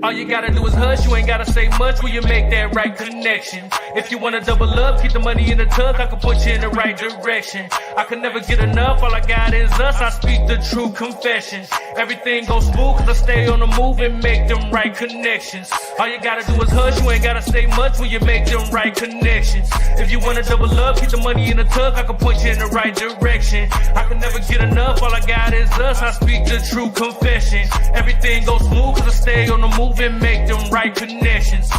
All you gotta do is hush, you ain't gotta say much when you make that right connection. If you wanna double up, keep the money in the tuck, I can put you in the right direction. I can never get enough, all I got is us, I speak the true confession. Everything goes smooth cause I stay on the move and make them right connections. All you gotta do is hush, you ain't gotta say much when you make them right connections. If you wanna double up, keep the money in the tuck, I can put you in the right direction. I can never get enough, all I got is us, I speak the true confession. Everything goes smooth cause I stay on the move and make them right connections.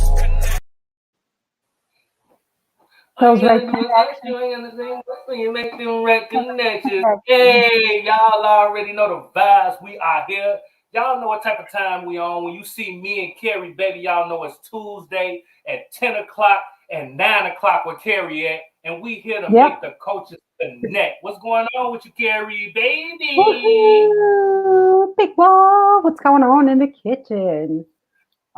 Those right connections. You make them right connections. Hey, y'all already know the vibes. We are here. Y'all know what type of time we on. When you see me and Cari, baby, y'all know it's Tuesday at 10 o'clock and 9 o'clock with Cari at. And we here to make the coaches connect. What's going on with you, Cari, baby? Woo-hoo. Big wall. What's going on in the kitchen?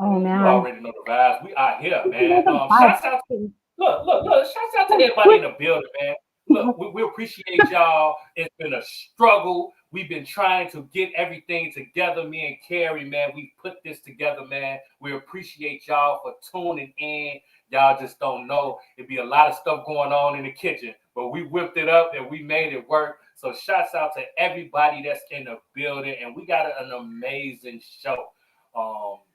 Oh, man. You already know the vibes. We are here, man. Shouts out to shouts out to everybody in the building, man. Look, we appreciate y'all. It's been a struggle. We've been trying to get everything together. Me and Cari, man, we put this together, man. We appreciate y'all for tuning in. Y'all just don't know. It'd be a lot of stuff going on in the kitchen, but we whipped it up and we made it work. So shouts out to everybody that's in the building, and we got an amazing show.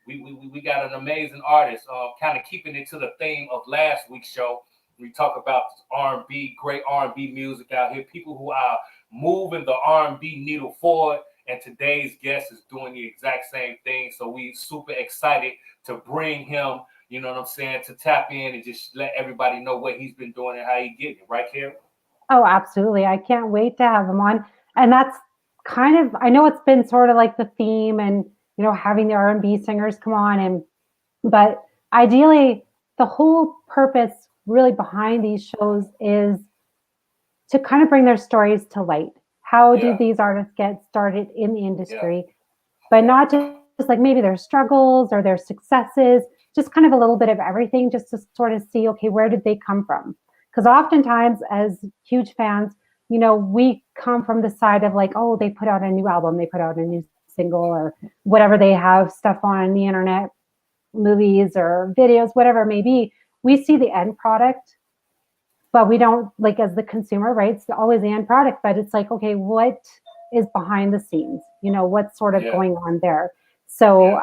We got an amazing artist, kind of keeping it to the theme of last week's show. We talk about R&B, great R&B music out here, people who are moving the R&B needle forward, and today's guest is doing the exact same thing. So we super excited to bring him, you know what I'm saying, to tap in and just let everybody know what he's been doing and how he getting it. Right, Cari? Oh, absolutely. I can't wait to have him on. And that's kind of, I know it's been sort of like the theme and, you know, having the R&B singers come on, but ideally the whole purpose really behind these shows is to kind of bring their stories to light. How do these artists get started in the industry? But not just like maybe their struggles or their successes, just kind of a little bit of everything, just to sort of see, okay, where did they come from? Because oftentimes as huge fans, you know, we come from the side of like, oh, they put out a new album, they put out a new single or whatever they have stuff on the internet, movies or videos, whatever it may be. We see the end product, but we don't, like, as the consumer, right? It's always the end product, but it's like, okay, what is behind the scenes? You know, what's sort of going on there? So,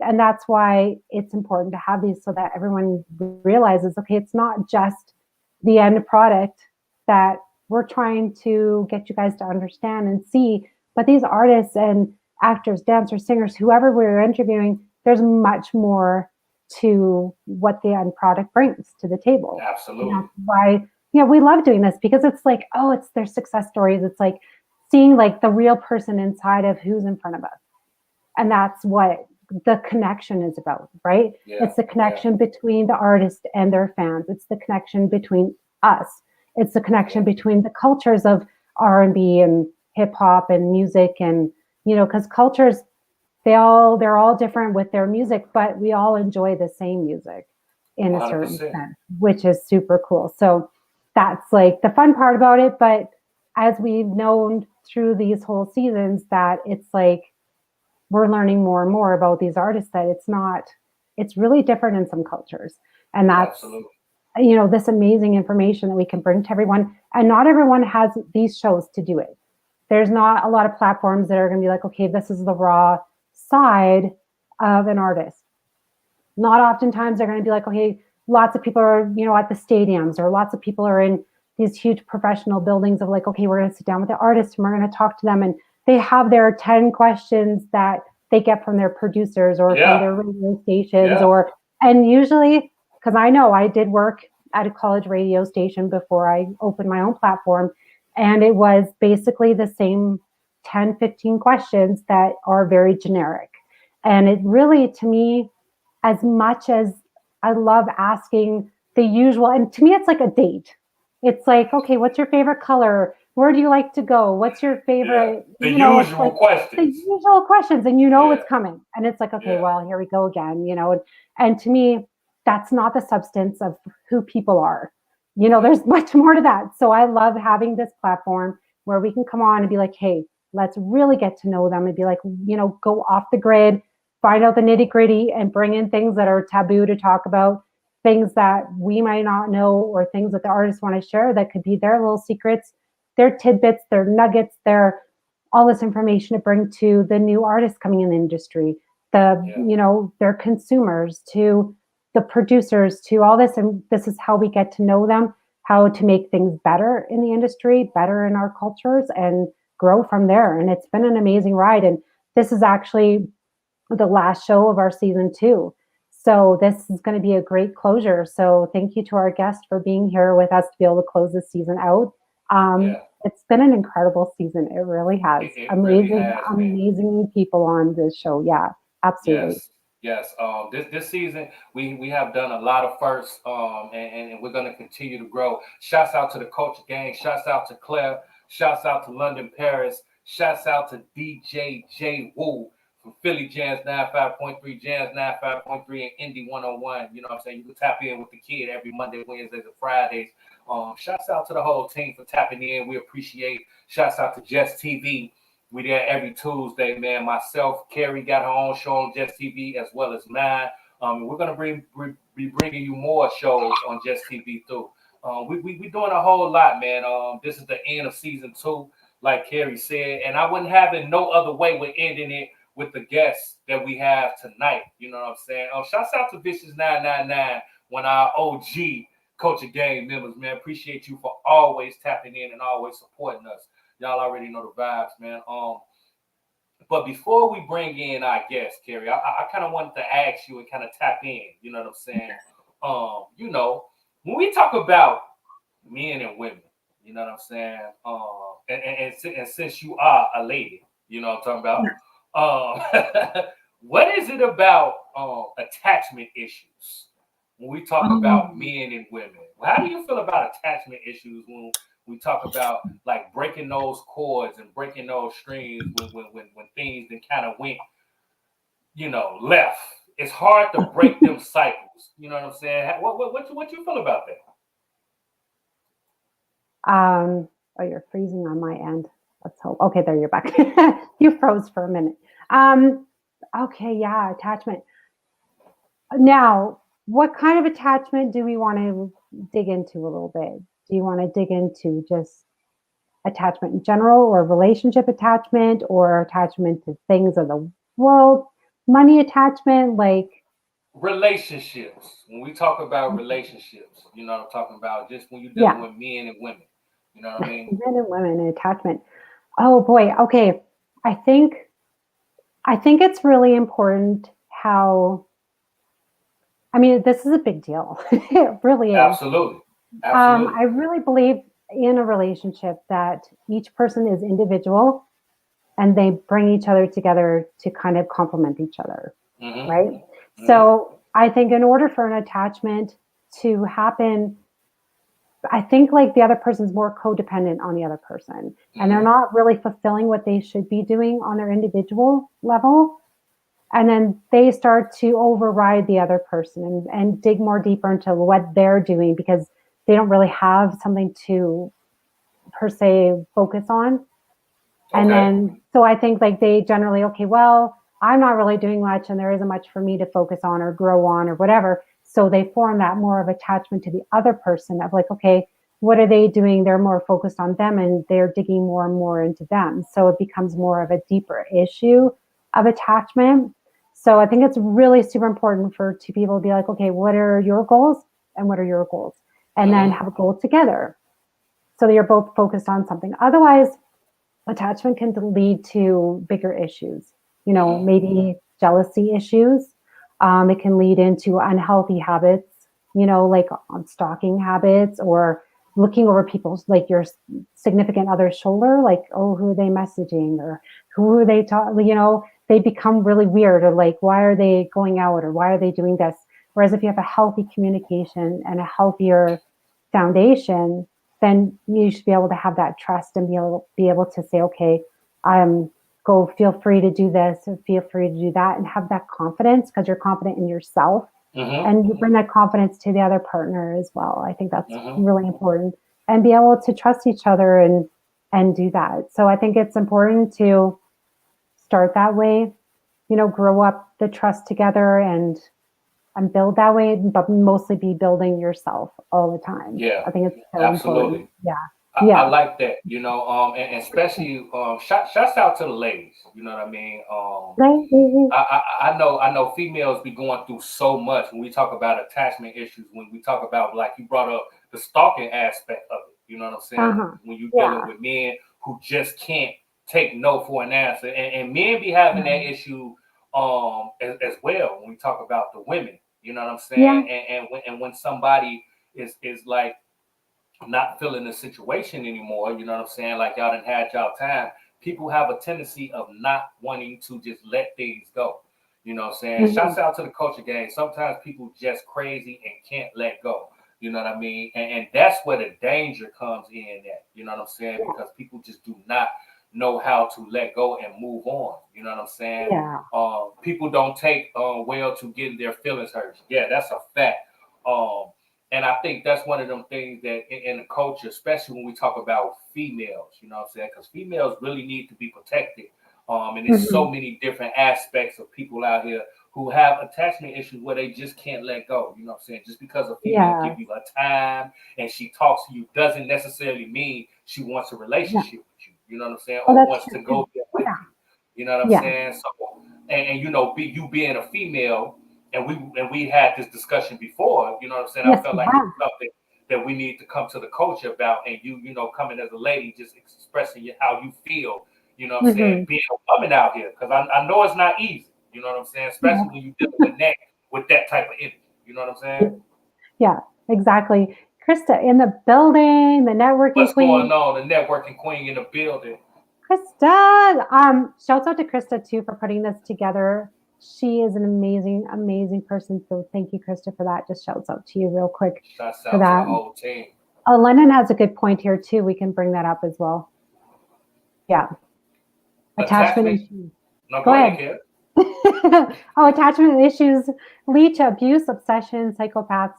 and that's why it's important to have these so that everyone realizes, okay, it's not just the end product that we're trying to get you guys to understand and see, but these artists and actors, dancers, singers, whoever we're interviewing, there's much more to what the end product brings to the table. Absolutely. And that's why, you know, we love doing this, because it's like, oh, it's their success stories. It's like seeing like the real person inside of who's in front of us. And that's what the connection is about, right? It's the connection between the artist and their fans. It's the connection between us. It's the connection between the cultures of R&B and hip hop and music, and, you know, because cultures, they're all different with their music, but we all enjoy the same music in a certain sense, which is super cool. So that's like the fun part about it. But as we've known through these whole seasons, that it's like we're learning more and more about these artists, that it's really different in some cultures. And that's, you know, this amazing information that we can bring to everyone. And not everyone has these shows to do it. There's not a lot of platforms that are going to be like, okay, this is the raw side of an artist. Not oftentimes they're going to be like, okay, lots of people are, you know, at the stadiums, or lots of people are in these huge professional buildings of like, okay, we're going to sit down with the artist and we're going to talk to them, and they have their 10 questions that they get from their producers or from their radio stations, and usually, because I know I did work at a college radio station before I opened my own platform, and it was basically the same 10, 15 questions that are very generic. And it really, to me, as much as I love asking the usual, and to me, it's like a date. It's like, okay, what's your favorite color? Where do you like to go? What's your favorite? The usual questions. The usual questions, and you know it's coming. And it's like, okay, well, here we go again, you know. And to me, that's not the substance of who people are. You know, there's much more to that. So I love having this platform where we can come on and be like, hey, let's really get to know them, and be like, you know, go off the grid, find out the nitty gritty and bring in things that are taboo to talk about, things that we might not know, or things that the artists want to share that could be their little secrets, their tidbits, their nuggets, their all this information to bring to the new artists coming in the industry, their consumers, to the producers, to all this. And this is how we get to know them, how to make things better in the industry, better in our cultures, and grow from there. And it's been an amazing ride. And this is actually the last show of our season 2. So this is going to be a great closure. So thank you to our guest for being here with us to be able to close this season out. It's been an incredible season. It really has. Amazing people on this show. Yeah, absolutely. Yes. This season we have done a lot of firsts, and we're going to continue to grow. Shouts out to the Culture Gang. Shouts out to Claire. Shouts out to London, Paris. Shouts out to DJ J Woo from Philly Jams 95.3, Jams 95.3, and Indy 101. You know what I'm saying? You can tap in with the kid every Monday, Wednesdays, and Fridays. Shouts out to the whole team for tapping in. We appreciate. Shouts out to Just TV. We there every Tuesday, man. Myself, Cari got her own show on Just TV as well as mine. We're gonna be bringing you more shows on Just TV too. We doing a whole lot, man. This is the end of season 2, like Cari said, and I wouldn't have it no other way with ending it with the guests that we have tonight. You know what I'm saying? Shouts out to Vicious 999, one of our OG Culture Gang members, man. Appreciate you for always tapping in and always supporting us. Y'all already know the vibes, man. But before we bring in our guest, Cari, I kind of wanted to ask you and kind of tap in. You know what I'm saying? When we talk about men and women, you know what I'm saying? And since you are a lady, you know what I'm talking about. What is it about attachment issues when we talk about men and women? How do you feel about attachment issues when we talk about like breaking those cords and breaking those strings when things then kind of went, left? It's hard to break them cycles. You know what I'm saying? What you feel about that? You're freezing on my end. Let's hope. Okay, there you're back. You froze for a minute. Okay, yeah, attachment. Now, what kind of attachment do we want to dig into a little bit? Do you want to dig into just attachment in general, or relationship attachment, or attachment to things of the world, money attachment, like relationships? When we talk about relationships, you know what I'm talking about, just when you're dealing with men and women, you know what I mean? Men and women and attachment. Oh boy. Okay. I think it's really important how, this is a big deal. It really is. Absolutely. I really believe in a relationship that each person is individual and they bring each other together to kind of complement each other. Mm-hmm. Right? Mm-hmm. So I think in order for an attachment to happen, I think like the other person's more codependent on the other person, and they're not really fulfilling what they should be doing on their individual level. And then they start to override the other person and dig more deeper into what they're doing because they don't really have something to per se focus on. Okay. And then, so I think like they generally, okay, well, I'm not really doing much and there isn't much for me to focus on or grow on or whatever. So they form that more of attachment to the other person of like, okay, what are they doing? They're more focused on them and they're digging more and more into them. So it becomes more of a deeper issue of attachment. So I think it's really super important for two people to be like, okay, what are your goals and what are your goals? And then have a goal together so that you're both focused on something. Otherwise, attachment can lead to bigger issues, maybe jealousy issues. It can lead into unhealthy habits, like on stalking habits or looking over people's, like your significant other's shoulder, like, oh, who are they messaging or who are they talking, they become really weird or like, why are they going out or why are they doing this? Whereas if you have a healthy communication and a healthier foundation, then you should be able to have that trust and be able to say, okay, feel free to do this or feel free to do that and have that confidence because you're confident in yourself and you bring that confidence to the other partner as well. I think that's really important and be able to trust each other and do that. So I think it's important to start that way grow up the trust together and build that way, but mostly be building yourself all the time. Yeah, I think it's so absolutely. important. Yeah. I like that, and especially shouts out to the ladies. You know what I mean? I know females be going through so much when we talk about attachment issues. When we talk about, like you brought up, the stalking aspect of it. You know what I'm saying? When you're dealing with men who just can't take no for an answer, and men be having that issue as well when we talk about the women. You know what I'm saying? And when somebody is like not feeling the situation anymore, you know what I'm saying? Like y'all done had y'all time. People have a tendency of not wanting to just let things go. You know what I'm saying? Shouts out to the culture gang. Sometimes people just crazy and can't let go. You know what I mean? And that's where the danger comes in at. You know what I'm saying? Because people just do not know how to let go and move on. You know what I'm saying? People don't take well to getting their feelings hurt. Yeah, that's a fact. And I think that's one of them things that in the culture, especially when we talk about females, you know what I'm saying? Because females really need to be protected. And there's so many different aspects of people out here who have attachment issues where they just can't let go. You know what I'm saying? Just because a female give you a time and she talks to you doesn't necessarily mean she wants a relationship with you. You know what I'm saying? Or wants to go there with you. You know what I'm saying? So, and you being a female, and we had this discussion before, you know what I'm saying? I felt like it's something that we need to come to the culture about, and you coming as a lady, just expressing how you feel, you know what I'm saying, being a woman out here, because I know it's not easy, you know what I'm saying, especially when you deal with that type of energy, you know what I'm saying? Yeah, exactly. Krista in the building, the networking What's queen. What's going on? The networking queen in the building. Krista, shouts out to Krista too for putting this together. She is an amazing, amazing person. So thank you, Krista, for that. Just shouts out to you real quick. Shouts out to the whole team. Lennon has a good point here too. We can bring that up as well. Yeah. Attachment issues. No, go ahead. Attachment issues lead to abuse, obsession, psychopaths.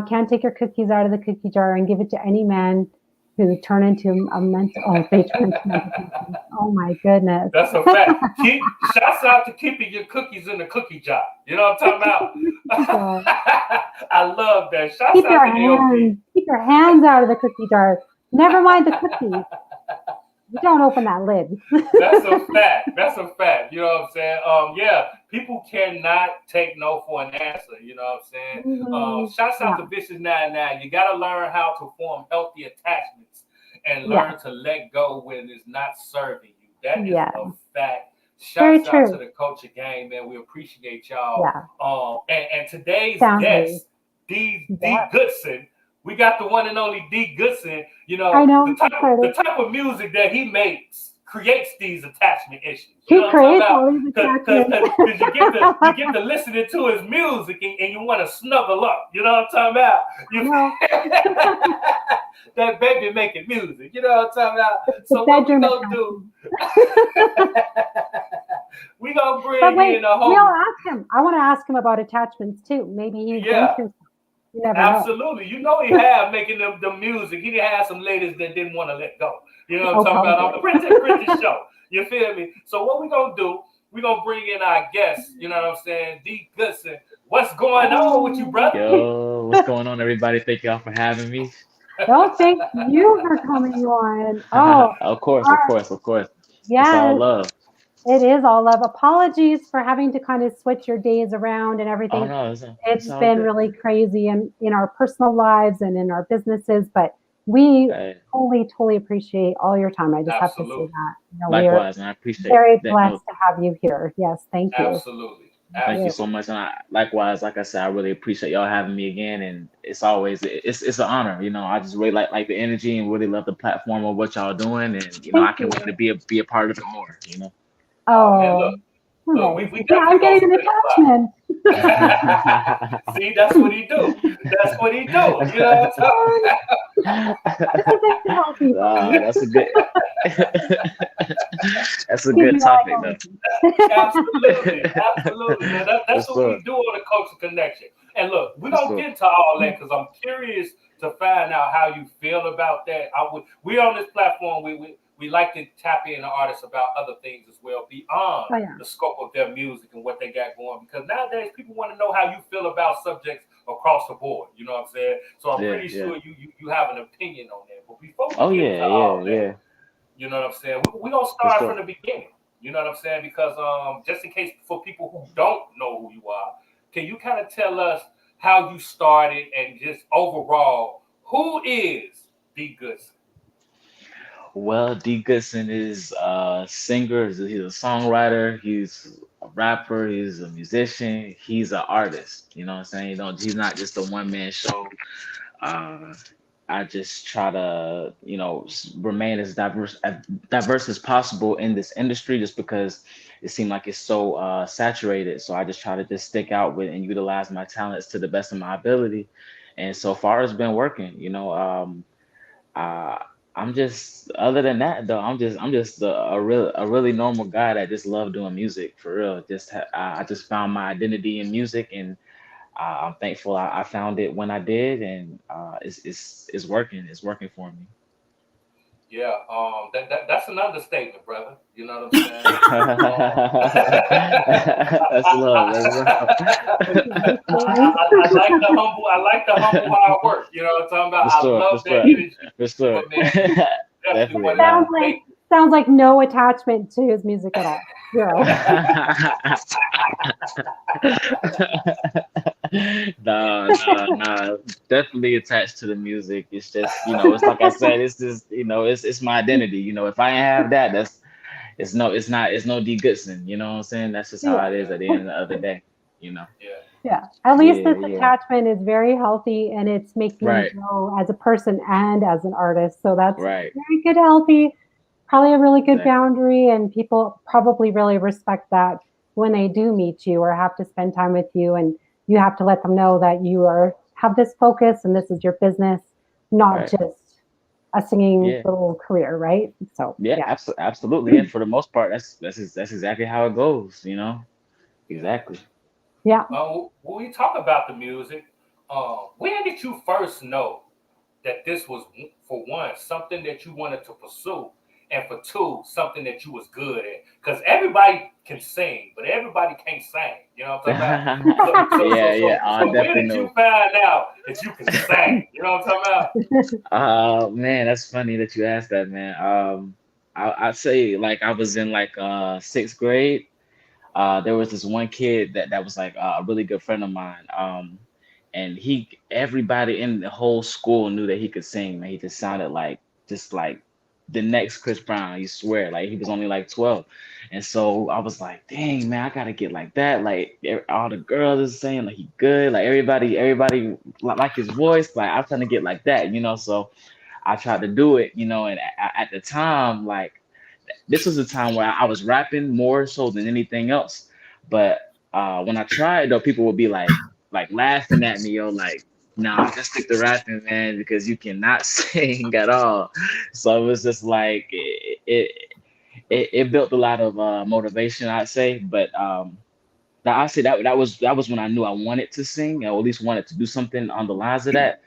Can't take your cookies out of the cookie jar and give it to any man who turn into a mental. Oh my goodness. That's a fact. Shouts out to keeping your cookies in the cookie jar. You know what I'm talking about? I love that. Shouts out to keep your hands out of the cookie jar. Never mind the cookies. You don't open that lid. That's a fact. That's a fact. You know what I'm saying? People cannot take no for an answer. You know what I'm saying? Shouts out to Vicious 99. You got to learn how to form healthy attachments and learn to let go when it's not serving you. That is a fact. Shouts out to the culture gang, man. We appreciate y'all. And today's guest, D. Goodson. We got the one and only D. Goodson. You know, the type of music that he makes creates these attachment issues. You know what I'm talking about? Because you get to listening to his music and you want to snuggle up. You know what I'm talking about? That baby making music. You know what I'm talking about? So what we gonna do? We gonna bring in a whole. We'll ask him. I want to ask him about attachments too. Maybe he's going through. You never Absolutely. Know. You know he had making the music. He had some ladies that didn't want to let go. You know what I'm talking about? On the Pretty Show. You feel me? So what we going to do, we're going to bring in our guest, you know what I'm saying, D. Goodson. What's going on with you, brother? Yo, what's going on, everybody? Thank y'all for having me. Well, thank you for coming on. Oh, of course. Yeah. It's all love. It is all love. Apologies for having to kind of switch your days around and everything. Oh, no, it's been good. Really crazy in our personal lives and in our businesses, but we totally appreciate all your time. I just have to say that. Likewise, and I appreciate very blessed to have you here. Yes, thank you. Absolutely. Thank you so much. And likewise, like I said, I really appreciate y'all having me again. And it's always it's an honor. You know, I just really like the energy and really love the platform of what y'all doing. And I can't wait to be a part of it more. You know. Oh, look, we I'm getting an attachment. See, that's what he do. That's what he do. You know what I'm talking about? That's a good. That's a good topic, though. Absolutely. That's what we do on the Culture Connection. And look, we don't get into all that because I'm curious to find out how you feel about that. We on this platform. We we like to tap in the artists about other things as well beyond Oh yeah. the scope of their music and what they got going. Because nowadays people want to know how you feel about subjects across the board. You know what I'm saying? So I'm Yeah, pretty yeah. sure you have an opinion on that. But before we Oh get into yeah, all yeah, that, yeah. you know what I'm saying? We gonna For start sure. from the beginning. You know what I'm saying? Because just in case for people who don't know who you are, can you kind of tell us how you started and just overall who is D Goodson? Well, D Goodson is a singer, he's a songwriter, he's a rapper, he's a musician, he's an artist. You know what I'm saying? He's not just a one man show. Uh, I just try to, remain as diverse as possible in this industry, just because it seemed like it's so saturated. So I just try to just stick out with and utilize my talents to the best of my ability. And so far, it's been working. Uh, I'm just, other than that though, I'm just a really normal guy that just love doing music for real. I just found my identity in music, and I'm thankful I found it when I did, and it's working. It's working for me. Yeah, that's an understatement, brother. You know what I'm saying? That's love. That's love. I like the humble. I like the humble hard work. You know what I'm talking about? For I sure. For love that sure. energy. For sure. But man, definitely Definitely. want to Sounds Nah. like thank sounds like no attachment to his music at all. Zero. No, no, no. Definitely attached to the music. It's just, it's like I said, it's just, it's my identity. If I ain't have that, it's no D Goodson. You know what I'm saying? That's just how Yeah. it is yeah, at the end of the day. You know. yeah, Yeah. At least Yeah, this yeah. attachment is very healthy and it's making you Right, grow as a person and as an artist. So that's right. very good, healthy, probably a really good Exactly. boundary. And people probably really respect that when they do meet you or have to spend time with you. And you have to let them know that you have this focus and this is your business, not Right. just a singing Yeah. little career, right? So Yeah, yeah. absolutely. And for the most part, that's exactly how it goes. Exactly. Yeah. when we talk about the music, when did you first know that this was, for one, something that you wanted to pursue, and for two, something that you was good at? Because everybody can sing, but everybody can't sing. You know what I'm talking about? So so so Yeah, yeah. so, I so when definitely did you know. find out that you can sing? You know what I'm talking about? Man, that's funny that you asked that, man. I'd say like I was in like sixth grade. There was this one kid that was like a really good friend of mine. And everybody in the whole school knew that he could sing, man. He just sounded like just like the next Chris Brown, you swear. Like he was only like 12. And so I was like, dang man, I gotta get like that. Like all the girls is saying like he good. Like everybody like his voice. Like I'm trying to get like that. So I tried to do it. And at the time, like this was a time where I was rapping more so than anything else. But when I tried though, people would be like laughing at me, yo, like, nah, just stick to rapping, man, because you cannot sing at all. So it was just like it built a lot of motivation, I'd say. But I say that was when I knew I wanted to sing, or at least wanted to do something on the lines of that.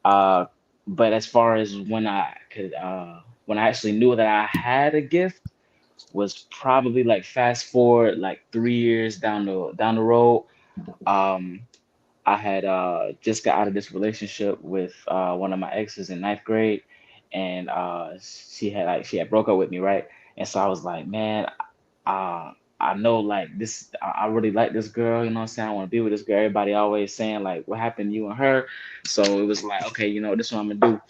Uh, but as far as when I actually knew that I had a gift was probably like fast forward like 3 years down the road. Um, I had just got out of this relationship with one of my exes in ninth grade, and she had broke up with me, right? And so I was like, man, I know like this, I really like this girl, you know what I'm saying? I want to be with this girl. Everybody always saying like, what happened to you and her? So it was like, okay, this is what I'm gonna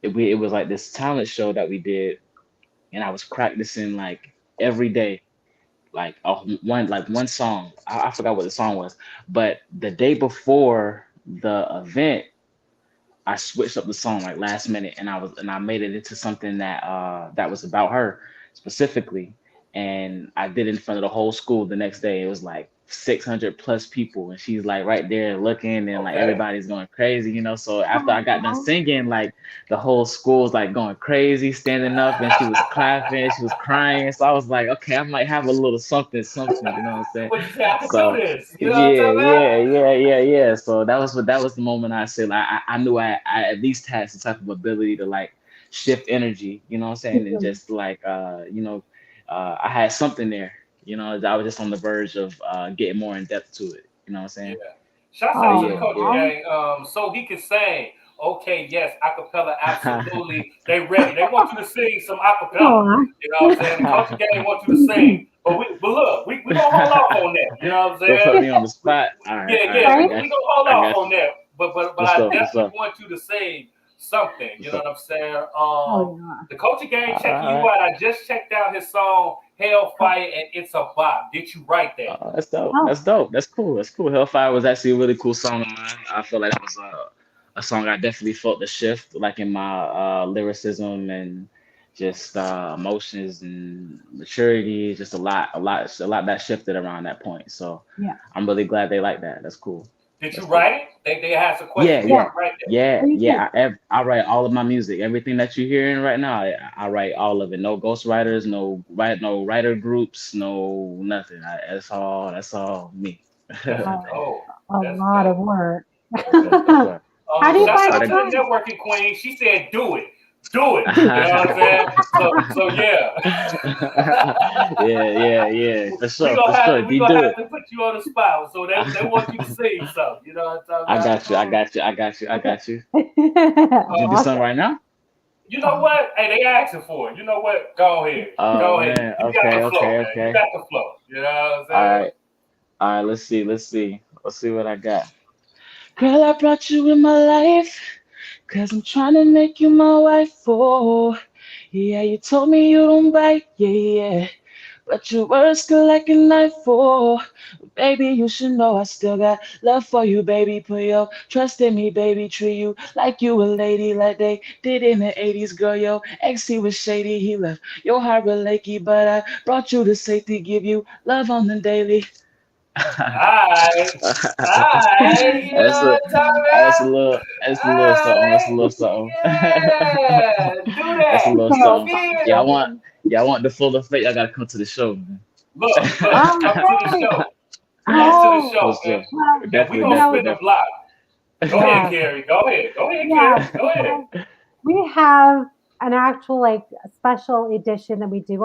do. It was like this talent show that we did, and I was practicing like every day, like one song. I forgot what the song was, but the day before the event, I switched up the song like last minute, and I made it into something that was about her specifically, and I did it in front of the whole school the next day. It was like 600 plus people, and she's like right there looking, and like Okay. everybody's going crazy. So after I got done singing, like the whole school was like going crazy, standing up, and she was clapping, she was crying. So I was like, okay, I might have a little something, something, you know what I'm saying? But you say I can do So this. You know what I'm yeah, talking about? yeah, yeah, yeah, yeah. So that was the moment I said like I knew I at least had some type of ability to like shift energy, you know what I'm saying? And just like I had something there, you know, I was just on the verge of getting more in depth to it, you know what I'm Yeah. saying? Shouts But out to the yeah, coaching yeah. gang. So he can sing. Okay, yes, acapella, absolutely. They ready. They want you to sing some acapella. Aw. You know what I'm saying? The coaching gang want you to sing. But look, we gonna hold off on that. You know what I'm Don't put saying? me on the spot. All right, Yeah, all right, yeah, I Right? got we you. gonna hold I off got on you. that. But For I sure, for definitely sure. want you to sing something. For You know sure. what I'm saying? Oh yeah. The coaching gang checking All you right. out. I just checked out his song Hellfire and It's a Bop. Did you write that? That's dope. Oh, That's dope. That's cool. That's cool. Hellfire was actually a really cool song of mine. I feel like that was a song I definitely felt the shift, like in my lyricism and just emotions and maturity. Just a lot that shifted around that point. So yeah. I'm really glad they like that. That's cool. Did you That's cool. write it? They asked a Yeah, question. Did Yeah. you write that? yeah, What do you yeah. think? I write all of my music. Everything that you're hearing right now, I write all of it. No ghostwriters, no writer groups, no nothing. That's all me. That's Oh, dope. a That's lot of dope. work. For sure, for sure, How for do you sure. Shout find out the to the time? networking queen. She said, "Do it, do it." Dude, You know what I'm saying? So yeah. Yeah. we For gonna have sure. to we D gonna do have it. to put you on the spot. So they want you to sing something. You know what I'm talking I about? got you. I got you. I got you. I okay. got you. Would you do Uh, Awesome. something right now? you know what? Hey, they asking for it. You know what? Go ahead. Oh Go ahead. man. You got the flow, man. You Okay. got the flow. You know what I'm All saying? right. All right. Let's see what I got. Girl, I brought you in my life, 'cause I'm trying to make you my wife. Oh, yeah, you told me you don't bite. Yeah. But your words cut like a knife. Oh, baby, you should know I still got love for you, baby. Put your trust in me, baby. Treat you like you a lady, like they did in the 80s. Girl, your ex, he was shady. He left your heart real achy, but I brought you to safety, give you love on the daily. Alright. Alright. You That's know a what I'm talking about? that's a little something. That's a Alright. little something. Yeah. Do That's a that. little You something. feel Y'all me? want y'all want the full effect, y'all gotta come to the show, man. Look, come to the Okay. show. Come to the Oh, For show, sure. well, and we Definitely, gonna you know, spin the definitely. block. Go ahead, yeah, Cari. Go ahead. Go ahead, yeah. Cari. Go ahead. We have an actual like special edition that we do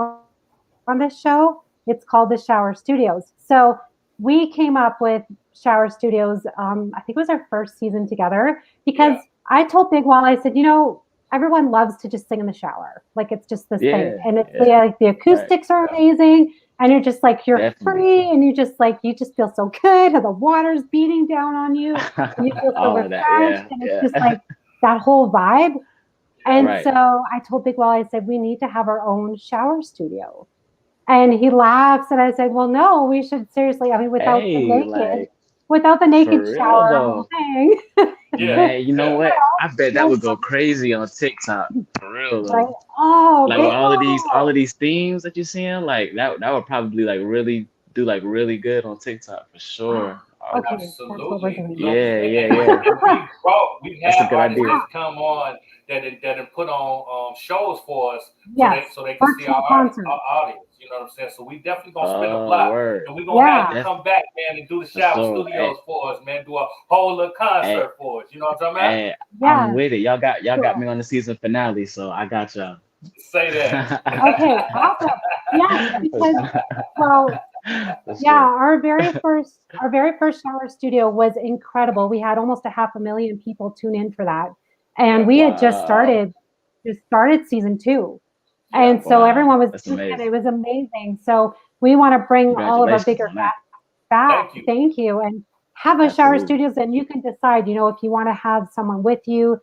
on this show. It's called the Shower Studios. So we came up with Shower Studios. I think it was our first season together because Yeah. I told Big Wall, I said, you know, everyone loves to just sing in the shower. Like it's just this thing, Yeah, and it's yeah. the Right. acoustics are amazing, and you're just like you're Definitely. free, and you just feel so good, and the water's beating down on you, and you feel so All of that. refreshed, Yeah, and it's just yeah. like that whole vibe. Yeah. And Right. so I told Big Well, I said, we need to have our own shower studio. And he laughs, and I said, well, no, we should seriously, I mean, Hey, like without the for naked real shower whole though. thing, Yeah. Man, you know Yeah. what? I bet that no, would go crazy on TikTok. For real right? though. Oh, Like with Big all Well. of these themes that you're seeing, like that would probably like really do like really good on TikTok for sure. Okay, that's what we're Absolutely. doing Look, next. and we've That's a had good artists idea. Yeah, that's come on that have put on shows for us yes, so they can see virtual our concerts. audience. You know what I'm saying? So we definitely gonna spin a block, Word. and we gonna have Yeah, you Def come back, man, and do the for shower sure. studios for us, man. Do a whole little Hey, concert for us. You know what I'm talking about? hey, I'm yeah. with it. Y'all got Cool. me on the season finale, so I got y'all. Say that. Okay, awesome. Yes, For because, sure. well, For yeah, sure. our very first shower studio was incredible. We had almost a half a million people tune in for that. And Yeah. we had Wow. just started season 2. Yeah. And so Wow. everyone was That's tuning in. amazing. It was amazing. So we want to bring all of our Congratulations bigger on that. cats back. Thank you. Thank you. And have a shower Absolutely. studios, and you can decide, if you want to have someone with you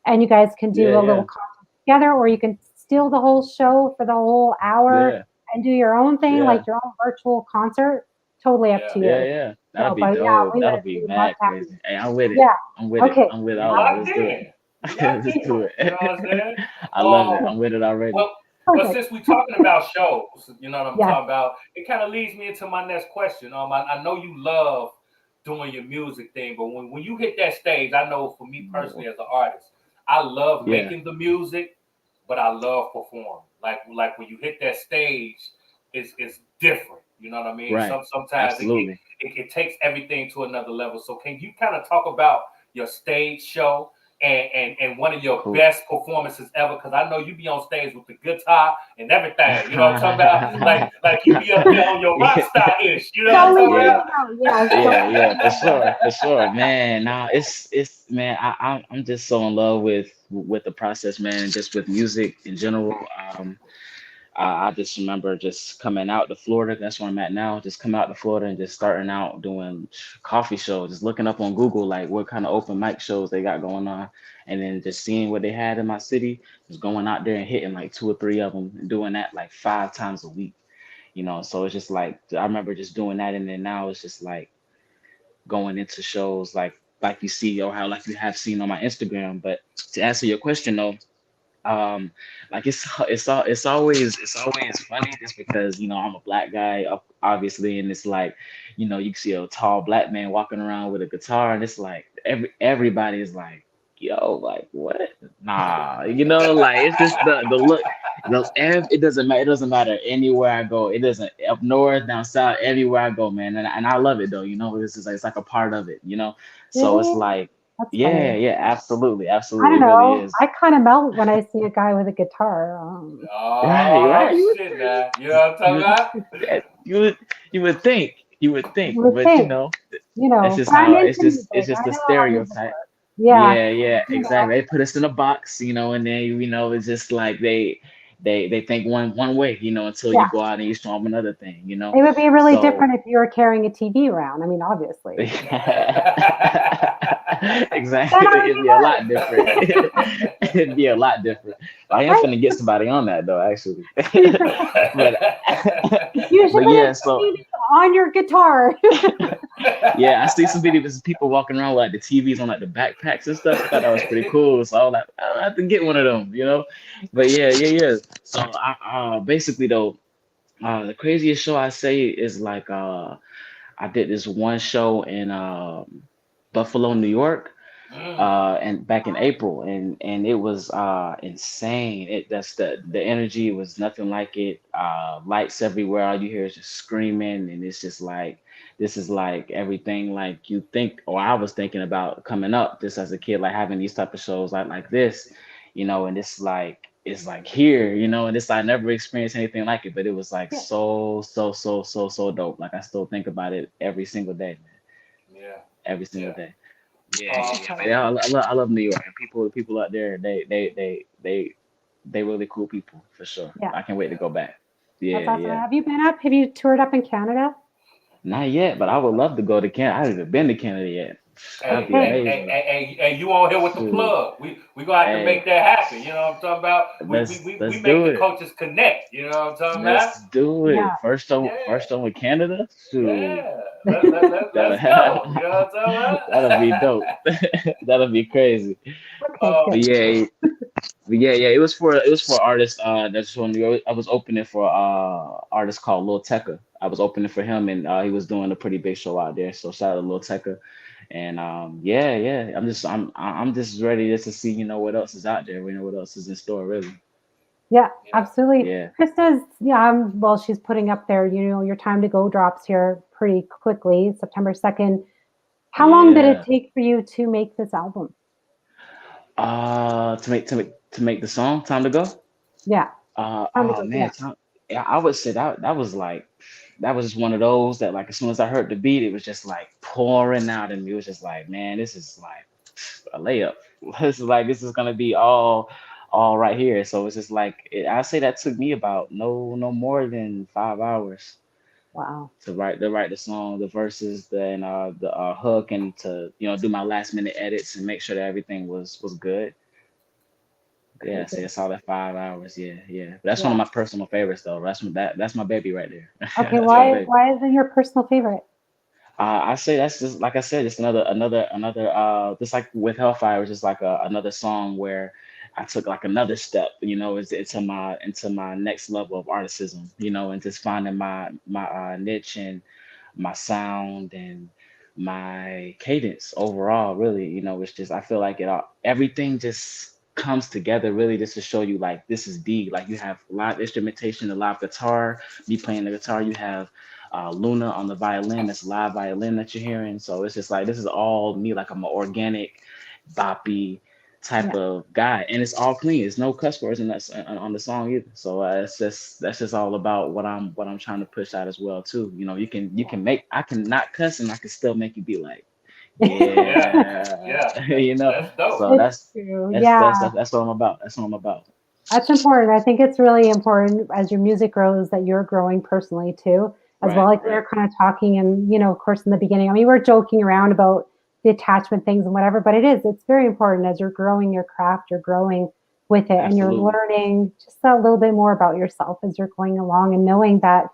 and you guys can do Yeah, a little yeah. concert together, or you can steal the whole show for the whole hour Yeah. and do your own thing, Yeah. like your own virtual concert. Totally up Yeah. to Yeah, you. yeah. That'll So, be but yeah, dope. That'll be we would love mad to have you. crazy. Hey, I'm with it. Yeah. I'm with it. Okay. I'm with We all of it. locked Let's do it. in. We locked Let's do in. You know it. what I'm saying? I love it. Okay. I'm with it already. Well, Perfect. since we're talking about shows, you know what I'm Yes. talking about, it kind of leads me into my next question. I know you love doing your music thing, but when you hit that stage, I know for me personally as an artist, I love Yeah. making the music, but I love performing. Like when you hit that stage, it's different. You know what I mean? Right. Sometimes Absolutely. it takes everything to another level. So can you kind of talk about your stage show and one of your Cool. best performances ever? Because I know you be on stage with the guitar and everything. You know what I'm talking about? Like you be up there on your rock star ish. You know what I'm talking about? Yeah. For sure, man. Nah, it's man. I'm just so in love with the process, man, and just with music in general. I just remember just coming out to Florida. That's where I'm at now. Just coming out to Florida and just starting out doing coffee shows, just looking up on Google like what kind of open mic shows they got going on, and then just seeing what they had in my city. Just going out there and hitting like 2 or 3 of them, and doing that like 5 times a week. So it's just like I remember just doing that, and then now it's just like going into shows like you see or how like you have seen on my Instagram. But to answer your question though, like it's always funny just because I'm a black guy obviously, and it's like you can see a tall black man walking around with a guitar, and it's like everybody is like, yo, like what? Nah, like it's just the look. It doesn't matter anywhere I go. It doesn't up north, down south, everywhere I go, man. And I love it though. It's like a part of it. So it's Really? like, That's yeah, funny. yeah, absolutely, I absolutely, don't it really know. is. I kind of melt when I see a guy with a guitar. Right, right. Oh shit, man. You know what I'm talking You would, about? yeah, you would think, You would but think, that's just but I'm how into it's music. just I the know how music stereotype. works. Yeah, Yeah, yeah, you know. exactly. They put us in a box, and then it's just like they think one way, until you Yeah. go out and you show them another thing. It would be really So different if you were carrying a TV around. I mean, obviously. exactly, Then I would it'd be be a lot different. It'd be a lot different. I am worried, finna get somebody on that though, actually. right? but You should but put a yeah, so TV on your guitar. yeah, I see some videos of people walking around with like the TVs on like the backpacks and stuff. I thought that was pretty cool. So I was like, I have to get one of them. But yeah, yeah, yeah. So basically though, the craziest show I say is like I did this one show in Buffalo, New York, Mm. and back in April, and it was insane. That's the energy was nothing like it. Lights everywhere. All you hear is just screaming, and it's just like this is like everything like you think or I was thinking about coming up just as a kid, like having these type of shows like this, and it's like here, and it's I never experienced anything like it, but it was like Yeah. so dope. Like I still think about it every single day, man. Yeah. Every single Yeah. day. Yeah, That's yeah, Um, yeah. But exciting. yeah, I love New York, and people out there, they really cool people for sure. Yeah, I can't wait to yeah. go back. that's Yeah, awesome. yeah. Have you been up? Have you toured up in Canada? Not yet, but I would love to go to Canada. I haven't even been to Canada yet. That'd Hey, be Okay. hey, hey, amazing. hey, hey, you on here with the Shoot. plug. We gonna have to make Hey, that happen. You know what I'm talking about? We we, let's we, we let's make do the it. coaches connect. You know what I'm talking about? Let's do it. Yeah. First Yeah, time with Canada. Shoot. yeah. Let's go. You know what I'm That'll be talking dope. That'll be crazy. Okay, about? good. But yeah, yeah. It was for artists. That's when I was opening for artist called Lil Tecca. I was opening for him, and he was doing a pretty big show out there. So shout out to Lil Tecca. And yeah, yeah. I'm just ready just to see what else is out there. We know what else is in store, really. Yeah, Yeah. absolutely. Yeah, Krista's, yeah, well, she's putting up there, your time to go drops here pretty quickly, September 2nd. How long did it yeah. take for you to make this album? To make the song "Time to Go." Yeah, time to Oh go. man, Yeah. yeah, I would say that was like that was just one of those that like as soon as I heard the beat, it was just like pouring out of me. It was just like, man, this is like a layup. This is gonna be all right here. So it's just like I say that took me about no more than 5 hours Wow. to write the song, the verses, the hook, and to do my last minute edits and make sure that everything was good. Yeah, say Crazy. a solid 5 hours. Yeah, yeah. But that's one of Yeah. my personal favorites though. That's my baby right there. Okay, That's my Yeah. why baby. why is it your personal favorite? I say that's just like I said, just another just like with Hellfire, it was just like another song where I took like another step, into my next level of articism, and just finding my niche and my sound and my cadence overall. Really, it's just I feel like everything just comes together really just to show you like this is D. Like you have live instrumentation, a live guitar, me playing the guitar. You have Luna on the violin. That's live violin that you're hearing. So it's just like this is all me. Like I'm an organic, boppy, type of guy, and it's all clean. It's no cuss words in that on the song either. So that's just all about what I'm trying to push out as well too. You know, you can make I can not cuss and I can still make you be like, Yeah. you know. That's dope. So It's true. Yeah. that's what I'm about. That's what I'm about. That's important. I think it's really important as your music grows that you're growing personally too, as well. Right, Like we right. were kind of talking, and of course, in the beginning, I mean, we're joking around about the attachment things and whatever, but it's very important as you're growing your craft, you're growing with it, and you're Absolutely. learning just a little bit more about yourself as you're going along, and knowing that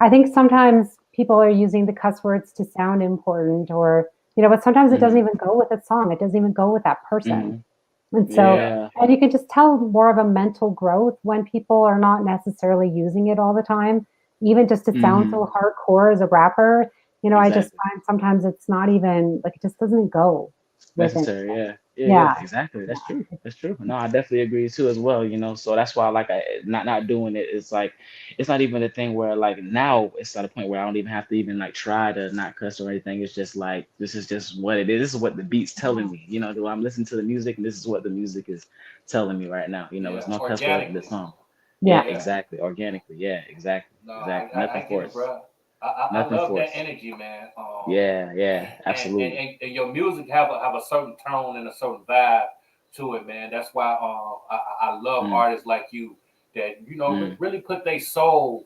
I think sometimes people are using the cuss words to sound important, or but sometimes it doesn't Hmm. even go with a song. It doesn't even go with that person. Hmm. And so, Yeah. Yeah. and you can just tell more of a mental growth when people are not necessarily using it all the time, even just to sound Hmm. so hardcore as a rapper. I just Exactly. find sometimes it's not even like it just doesn't go with it. Necessary, yeah, yeah, yeah, Yeah. exactly. That's true. That's true. No, I definitely agree too as well. So that's why like I not doing it. It's like it's not even a thing where like now it's at a point where I don't even have to even like try to not cuss or anything. It's just like this is just what it is. This is what the beat's telling me. I'm listening to the music and this is what the music is telling me right now. It's Yeah. no cuss words in the Organically. song. Yeah, Yeah. Yeah. exactly. Organically. Yeah, exactly. No, Exactly. Nothing I get it, forced. bro. I Nothing love that forced. energy, man. Yeah, yeah, And, absolutely. and your music have a certain tone and a certain vibe to it, man. That's why I love Mm, artists like you that mm, really put their soul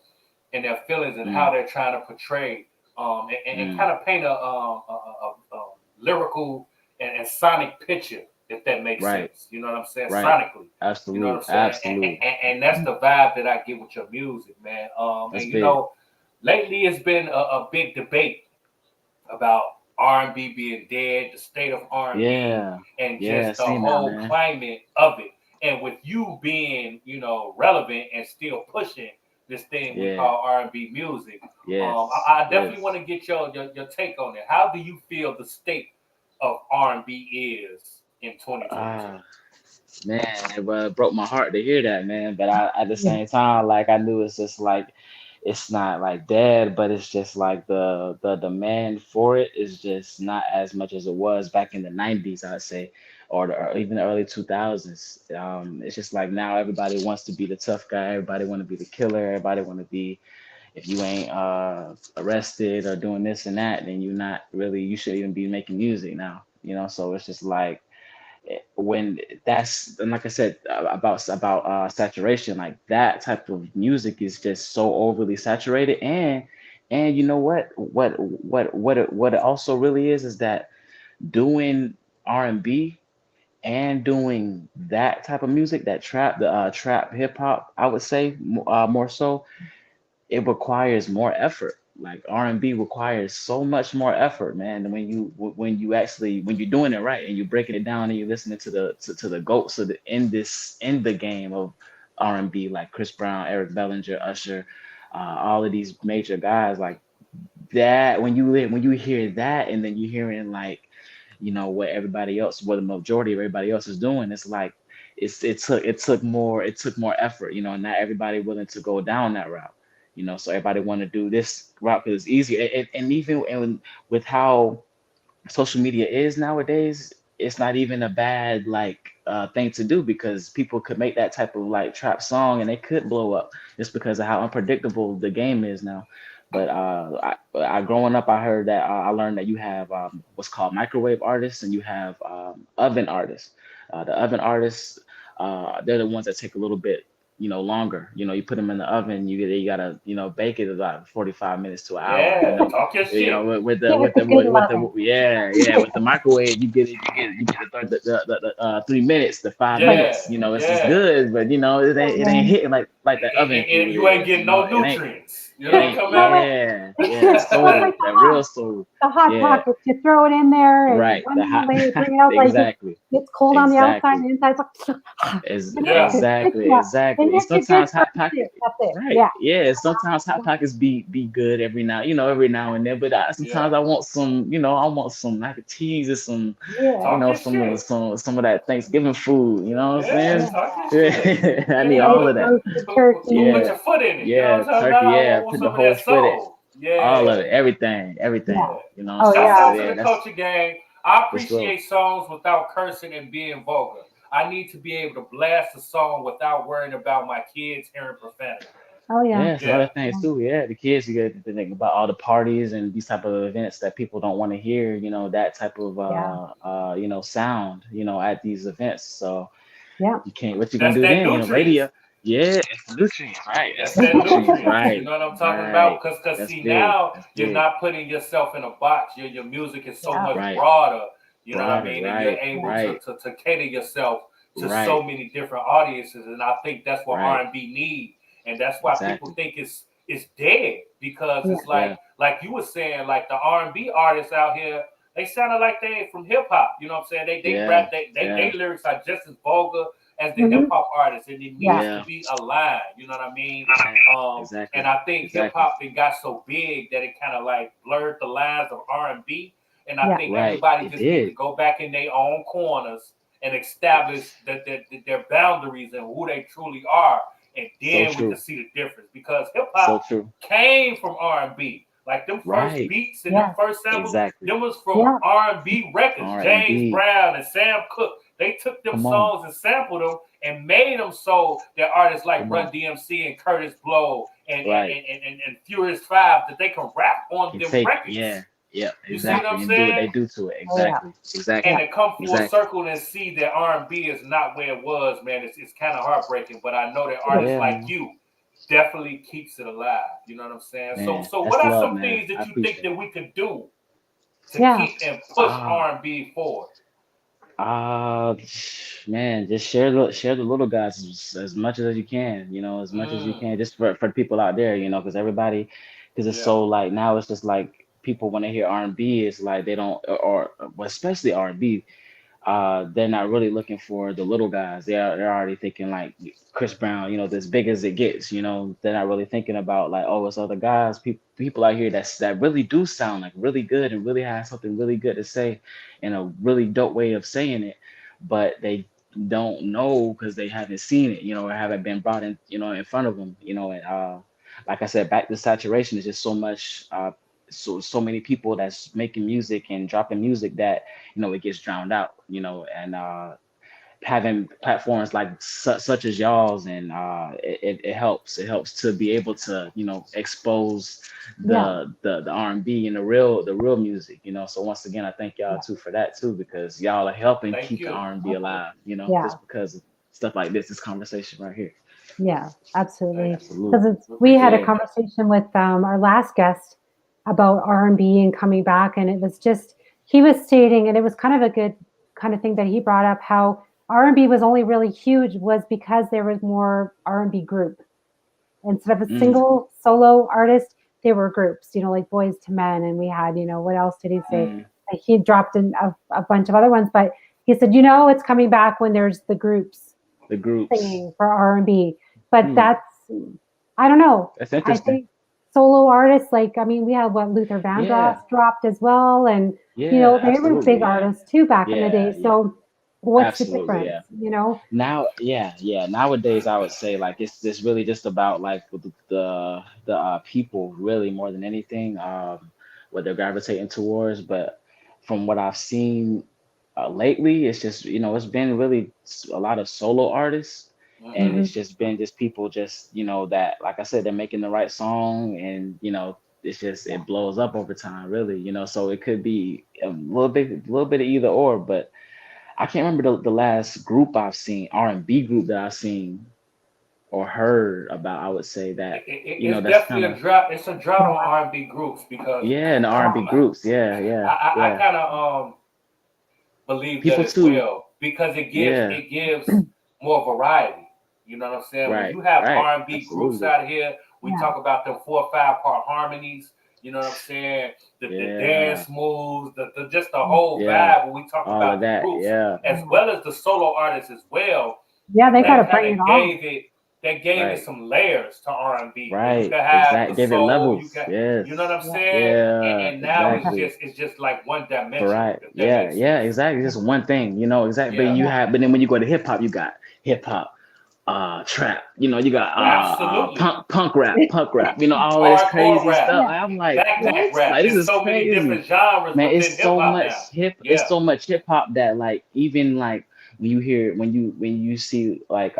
and their feelings and how mm, they're trying to portray and mm. kind of paint a lyrical and sonic picture, if that makes Right. sense. You know what I'm saying? Right. Sonically. You know what I'm Absolute. saying? Absolute. And that's the vibe that I get with your music, man. That's And big. lately it's been a big debate about R&B being dead, the state of R&B, Yeah. and Yeah. just the Seen that, whole man. climate of it. And with you being, relevant and still pushing this thing we Yeah. call R&B music, Yes. I definitely want Yes. to get your take on it. How do you feel the state of R&B is in 2022? Ah, man, it broke my heart to hear that, man. But at the Yeah. same time, like I knew it's just like it's not like dead, but it's just like the demand for it is just not as much as it was back in the '90s, I'd say, or even the early 2000s. It's just like now everybody wants to be the tough guy, everybody want to be the killer, everybody want to be if you ain't arrested or doing this and that, then you shouldn't even be making music now. So it's just like when that's and like I said about saturation, like that type of music is just so overly saturated, and you know what it also really is that doing R&B and doing that type of music, that trap hip hop, I would say more so it requires more effort. Like R&B requires so much more effort, man. And when you're doing it right and you're breaking it down and you're listening to the goats of in the game of R&B, like Chris Brown, Eric Bellinger, Usher, all of these major guys, like that. When you hear that, and then you hearing like what the majority of everybody else is doing, it's like it took more effort, and not everybody willing to go down that route. So everybody want to do this route because it's easier. And even with how social media is nowadays, it's not even a bad like thing to do because people could make that type of like trap song and they could blow up just because of how unpredictable the game is now. But I growing up, I heard that I learned that you have what's called microwave artists and you have oven artists. The oven artists, they're the ones that take a little bit longer. You put them in the oven, you gotta bake it about 45 minutes to an hour. Yeah, talk your shit. Yeah, it's a good level. With the microwave you get 3 minutes to five Right. Yeah, minutes. It's yeah. good, but it ain't hitting like the oven food And you ain't is. getting no It ain't nutrients. You it know what ain't I'm No, at? yeah the well, it's like soul, that real soul. the hot Yeah, pockets. You throw it in there, and right. one The minute hot later, bring it out like exactly. it's cold on the outside, and Exactly. the inside's like, Yeah. Exactly, yeah, it exactly. And hits you good sometimes first hot pocket, hit. That's it. right? Yeah, Yeah, sometimes hot pockets be good every now and then. But Yeah. sometimes I want some mac and cheese or some, yeah, Talk your shit. some of that Thanksgiving food. You know what I'm Yeah, yeah. saying? talk your shit. Yeah, I need Yeah, all of that. Roasted turkey. put Yeah, your foot in it. You know yeah, what I'm saying? turkey. Now I Yeah, want put the some of whole that foot in, soul. all Yeah. of it, everything, Yeah. everything. Oh So Shouts yeah. out to yeah, the that's culture gang. I for sure. appreciate songs without cursing and being vulgar. I need to be able to blast a song without worrying about my kids hearing profanity. Oh yeah. Yeah, it's other things too. Yeah, the kids, you get to think about all the parties and these type of events that people don't want to hear, that type of sound, at these events. So Yeah. you can't, what you gonna That's do that then? nutrients. Radio. Yeah, it's the nutrients, right? That's That's the that nutrients, nutrients. You right? know what I'm talking Right. about? Because That's see, big. now That's you're big. not putting yourself in a box. Your music is so Yeah. much Right. broader. You know what I Broader, mean? And you're right, able right, to cater yourself to so right, many different audiences. And I think that's what right. R&B need. And that's why people Exactly. think it's dead, because Yeah. it's like you were saying, like the R&B artists out here, they sounded like they from hip hop. You know what I'm saying? They Yeah. rap, Yeah. they lyrics are just as vulgar as the Mhm. hip hop artists, and it needs Yeah. to be aligned. You know what I mean? Exactly. And I think hip Exactly. hop it got so big that it kind of like blurred the lines of R&B. And I Yeah. think Right. everybody It just needs to did. go back in their own corners and establish their boundaries and who they truly are, and So then we true. can see the difference. Because hip So hop true. came from R&B. Like them first Right. beats and Yeah. them first samples, Exactly. them was from Yeah. R&B records. James R&B. Brown and Sam Cooke, they took them Come on. songs and sampled them and made them so that artists like Come Run on. DMC and Curtis Blow and Right. and Furious Five, that they can rap on Can them take. records. Yeah. Yeah. You see what Exactly. I'm And do what they saying? do to it. Oh yeah. Exactly. Exactly. And to come full Exactly. circle and see that R&B is not where it was, man, it's kind of heartbreaking. But I know that artists Yeah, like man. you definitely keeps it alive. You know what I'm saying? Man, So that's what are love, some man. things I that you think appreciate that it. we could do to Yeah. keep and push Ah, R&B forward? man, just share the little guys as much as you can, as much as you can, just for the people out there, because because it's Yeah. so like now it's just like people when they hear R&B, it's like they don't, or well, especially R&B, they're not really looking for the little guys. They're already thinking like Chris Brown, as big as it gets. They're not really thinking about like, oh, it's other guys, people out here that really do sound like really good and really have something really good to say, in a really dope way of saying it, but they don't know because they haven't seen it, or haven't been brought in, in front of them, and like I said, back to saturation is just so much. So many people that's making music and dropping music that it gets drowned out, and having platforms like such as y'all's, and it helps to be able to expose Yeah. the R&B and the real music, so once again I thank y'all Yeah. too for that too, because y'all are helping Thank keep the you. R&B alive, Yeah. just because of stuff like this conversation right here. Yeah. Absolutely. Absolutely. Because we had a Yeah. conversation with our last guest about R&B and coming back, and it was just he was stating, and it was kind of a good kind of thing that he brought up, how R&B was only really huge was because there was more R&B group instead of a single solo artist. There were groups, like Boys to Men, and we had, what else did he say? He dropped in a bunch of other ones, but he said, it's coming back when there's the groups singing for R&B. But that's, I don't know. That's I interesting. think solo artists, like, we had Luther Vandross dropped as well, and they were Absolutely, big artists too back in the day. yeah. So what's the Absolutely, difference? Now, nowadays I would say like it's really just about like the people really more than anything, what they're gravitating towards. But from what I've seen lately, it's just it's been really a lot of solo artists, and Mhm. it's just been just people just that, like I said, they're making the right song, and it's just it blows up over time, really. So it could be a little bit of either or, but I can't remember the last group I've seen, R&B group that I've seen or heard about. I would say that It's that's definitely kind a of, drought. It's a drought on R&B groups because yeah, in the R&B groups, yeah, I kind of believe that people as too, well, because it yeah, gives more variety. You know what I'm saying? When right, you have right, R&B groups absolutely, out here, we Yeah. talk about them 4 or 5 part harmonies. You know what I'm saying? The yeah, dance moves, just the whole yeah, vibe. When we talk all of about the that, groups, yeah, as well as the solo artists as well, Yeah, they got to that bring kind it of on. gave it right, some layers to R&B, where you right, can have exact, the gave it soul, you levels, can, yes, you know what I'm Yeah. saying? yeah, And now exactly. it's just like one dimension, Right. if that Yeah. makes Yeah. sense. Exactly. Just one thing. Exactly. But Yeah, but then when you go to hip hop, you got hip hop, trap. You got absolutely. punk rap. All of this Hardcore crazy rap, stuff. Yeah. Like, I'm like, backpack what? rap. Like, this It's is so many crazy, different genres man. within hip hop now. It's Yeah, so much hip hop that like even like when you see like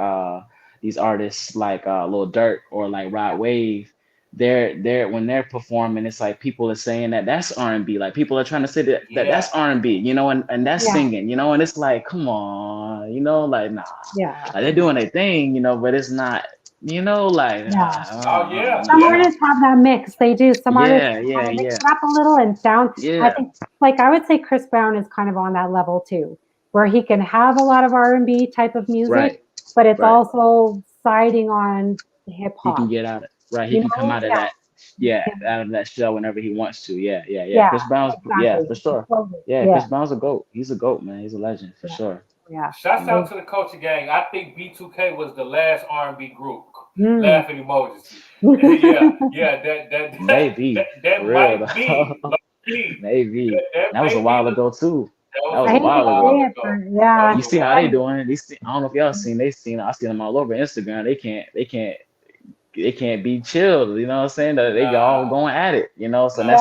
these artists like Lil Durk or like Rod Wave, they're when they're performing, it's like people are saying that that's R&B. Like people are trying to say that Yeah. that's R&B, you know, and that's Yeah. singing, you know, and it's like, come on, you know, like nah, Yeah. like they're doing their thing, you know, but it's not, you know, like Yeah. Oh, yeah. Some nah. artists have that mix. They do. Some artists Yeah, kind of mix yeah, it up a little and sound. I yeah, think, like I would say, Chris Brown is kind of on that level too, where he can have a lot of R&B type of music, right, but it's right. also siding on hip He can hop. get out of right. He You can come know? out of Yeah. that, yeah, Yeah. out of that shell whenever he wants to. Yeah. Yeah. Chris Brown's, yeah, Exactly. for sure. Totally. Yeah, Yeah. Chris Brown's a goat. He's a goat, man. He's a legend for Yeah. sure. Yeah. Shouts out to the Culture Gang. I think B2K was the last R&B group. Mm. Laughing emojis. Yeah. Maybe That for real might though. be. Low-key. Maybe that was May a be while ago too. that That was was I a hate to while a while say ago. it, but ago. yeah. That You was a see how they while. doing? I don't know if y'all seen. I seen them all over Instagram. They can't be chilled. You know what I'm saying? They all Nah, going at it. You know, so nah.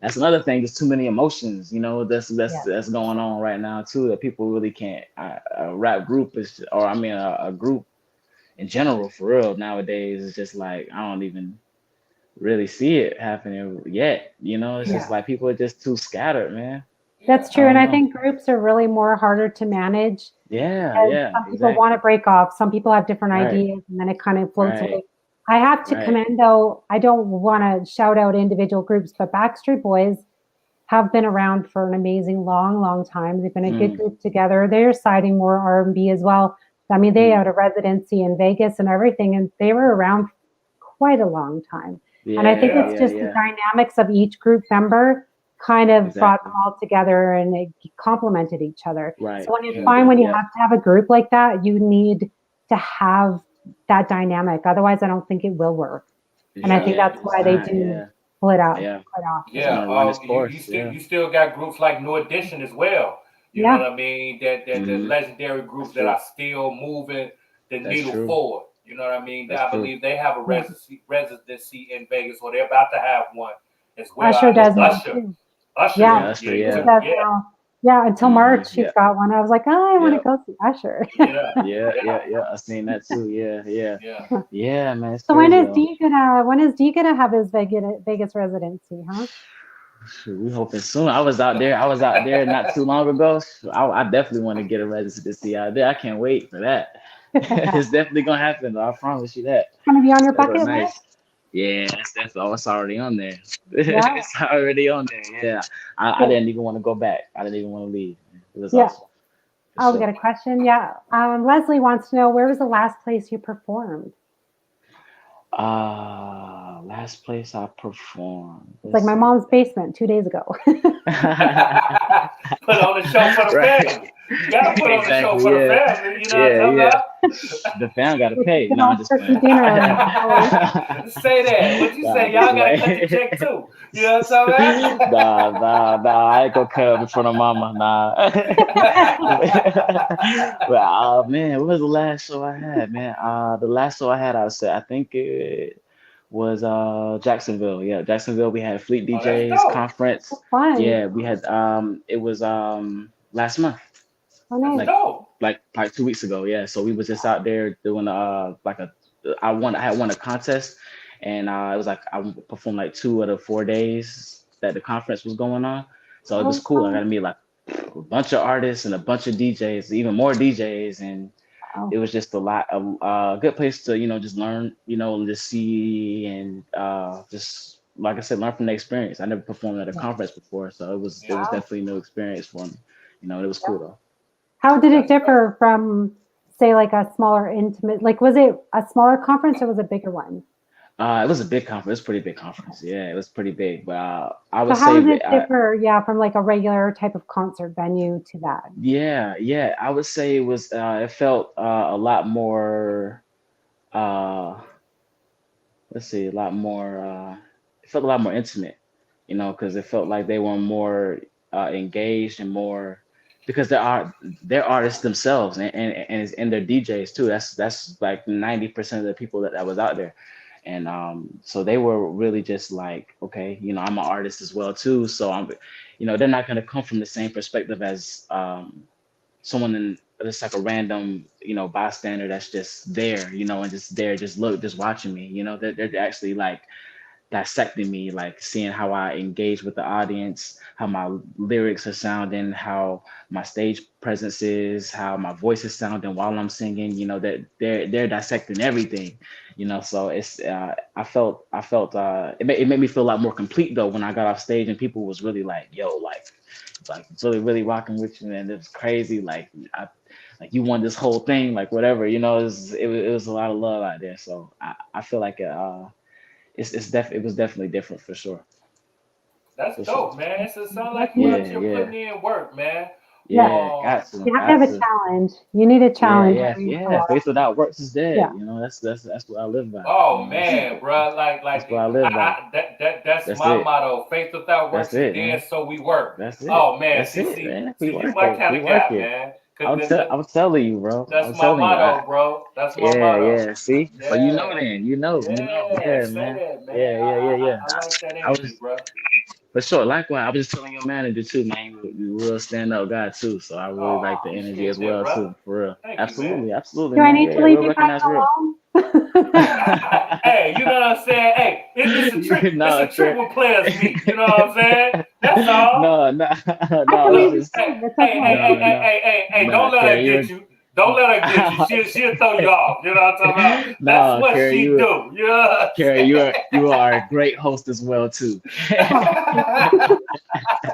that's another thing. There's too many emotions. You know, Yeah. that's going on right now too. That people really can't. A rap group is, or I mean, a group in general for real nowadays is just like I don't even really see it happening yet. You know, it's just Yeah. like people are just too scattered, man. That's I true. And don't I know. think groups are really more harder to manage because Yeah, some people want to exactly. break off. Some people have different Right, ideas and then it kind of floats right, away. I have to right. commend, though, I don't want to shout out individual groups, but Backstreet Boys have been around for an amazing long, long time. They've been a good Mm, group together. They're citing more R&B as well. I mean, they mm. had a residency in Vegas and everything, and they were around quite a long time. And I think Yeah, Yeah. it's yeah, just the yeah. dynamics of each group member kind of brought them Exactly. all together and it complemented each other. Right. So when you Yeah. find when you Yep. have to have a group like that, you need to have that dynamic. Otherwise, I don't think it will work. And I Yeah. think Yeah. that's It's why they not. do Yeah. pull it out Yeah. quite often. It's Yeah. gonna run its You course. still Yeah. you still got groups like New Edition as well. You know Yeah. what I mean? That the Hmm. legendary That's groups that true. are still moving the That's needle true. forward. You know what I mean? That's I true. believe they have a Yeah. residency in Vegas, or they're about to have one as well. Usher I know does now too. Usher, Yeah. Yeah. That's true. he He Yeah. took, does yeah, now. Yeah, until Hmm. March, he's Yeah. got one. I was like, oh, I want to Yep. go see Usher. yeah, Yeah. yeah, Yeah. I seen that too. Yeah. Yeah. yeah. Yeah, man. It's So when crazy is though. D gonna have his Vegas residency, huh? Shoot, we hoping soon. I was out there. I was out there not too long ago. I definitely want to get a residency out there. I can't wait for that. It's definitely gonna happen, though. I promise you that. Gonna be on your That'll be bucket list? nice. Yeah, that's all. It's already on there. Yeah. It's already on there. Yeah, I Okay. didn't even want to go back. I didn't even want to leave. It was Yeah. awesome for Oh, we got sure. a question. Yeah. Leslie wants to know, where was the last place you performed? Last place I performed. It's like Let's my see. mom's basement 2 days ago. Put on a show for the Right. family. You gotta put on a show Exactly. for the Yeah. family. You know what Yeah. I'm Yeah. talking The fam got to With pay. good No, I'm old just turkey playing. dinner and about? Say that. What you Nah, say? I'm Y'all just gotta cut the playing. check too. You know what I'm talking Nah. I ain't gonna cut up in front of mama. Nah. Well, man, what was the last show I had, man? The last show I had, I think it was Jacksonville. Yeah, Jacksonville. We had Fleet Oh, that's DJs dope. conference. fun. Yeah, we had it was last month, Oh, That's nice. like dope. like 2 weeks ago. Yeah, so we was just out there doing like I had won a contest, and it was like I performed like 2 of the 4 days that the conference was going on. So it was Oh, cool. I got fun. to meet like a bunch of artists and a bunch of DJs, even more DJs, and it Oh, was just a good place to just learn, and just see and just like I said, learn from the experience. I never performed at a yeah. conference before, so it was Yeah, Wow. definitely a new experience for me. It was Yeah. cool though. How did it that's dope. differ from, say, like a smaller intimate, like was it a smaller conference or was it a bigger one? It was a big conference. It was a pretty big conference. Yeah, it was pretty big. But I So would how say, does it differ, yeah, from like a regular type of concert venue to that? yeah, I would say it was. It felt a lot more. Uh, let's see, a lot more. It felt a lot more intimate, because it felt like they were more engaged and more because they're artists themselves and they're DJs too. That's like 90% of the people that was out there. And so they were really just like, okay, I'm an artist as well too. So they're not gonna come from the same perspective as someone just like a random, bystander that's just there, and just there, just watching me. They're actually like dissecting me, like seeing how I engage with the audience, how my lyrics are sounding, how my stage presence is, how my voice is sounding while I'm singing. That they're dissecting everything. So it's it made me feel a lot more complete though when I got off stage and people was really like, yo, like it's really rocking with you, and it was crazy. Like you won this whole thing, like whatever. It was a lot of love out there. So I feel like it was definitely different for sure. That's For dope, sure. man. So it sounds like you Yeah, out here yeah, putting in work, man. yeah. Got to, You have to got have a to. challenge. You need a Yeah, challenge yeah, every so yeah. often. Faith without works is Yeah. dead. That's what I live by. Oh That's man, bro, that's what I live by. that's That's my it. motto. Faith without That's works is it, dead, man. so we work. That's it. Oh man, That's see, it, see, man. We see, you work my it. kind We of work guy, it. man. I'm I'm telling you, bro. That's I'm my telling you. motto, bro. That's my Yeah, motto. yeah. See, so Yeah, then, yeah. yeah, Say man. that, man. Yeah, yeah, yeah, yeah. I like that I energy, was bro. For sure. Likewise, I was just telling your manager too, man. You real stand up guy too. So I really Oh, like the energy as appreciate that, well brother. too. For real. Thank you, man. Absolutely, absolutely, Do I man. need Yeah, to yeah. leave Real you guys recognize real. alone? Hey, you know what I'm saying? Hey, it's a trick. It's No, a trick Trey. when players meet. You know what I'm saying? That's all. No, no, I no. can It's leave Look, you just hey, alone. It's hey, hey, okay. hey, no, hey, no, hey, hey, hey, no, don't let her Carrie. get you. Don't let her get you. She'll throw you off. You know what I'm talking about? That's No, what Carrie. she do. You know what I'm Carrie, saying? you are a great host as well too. Oh, thank you.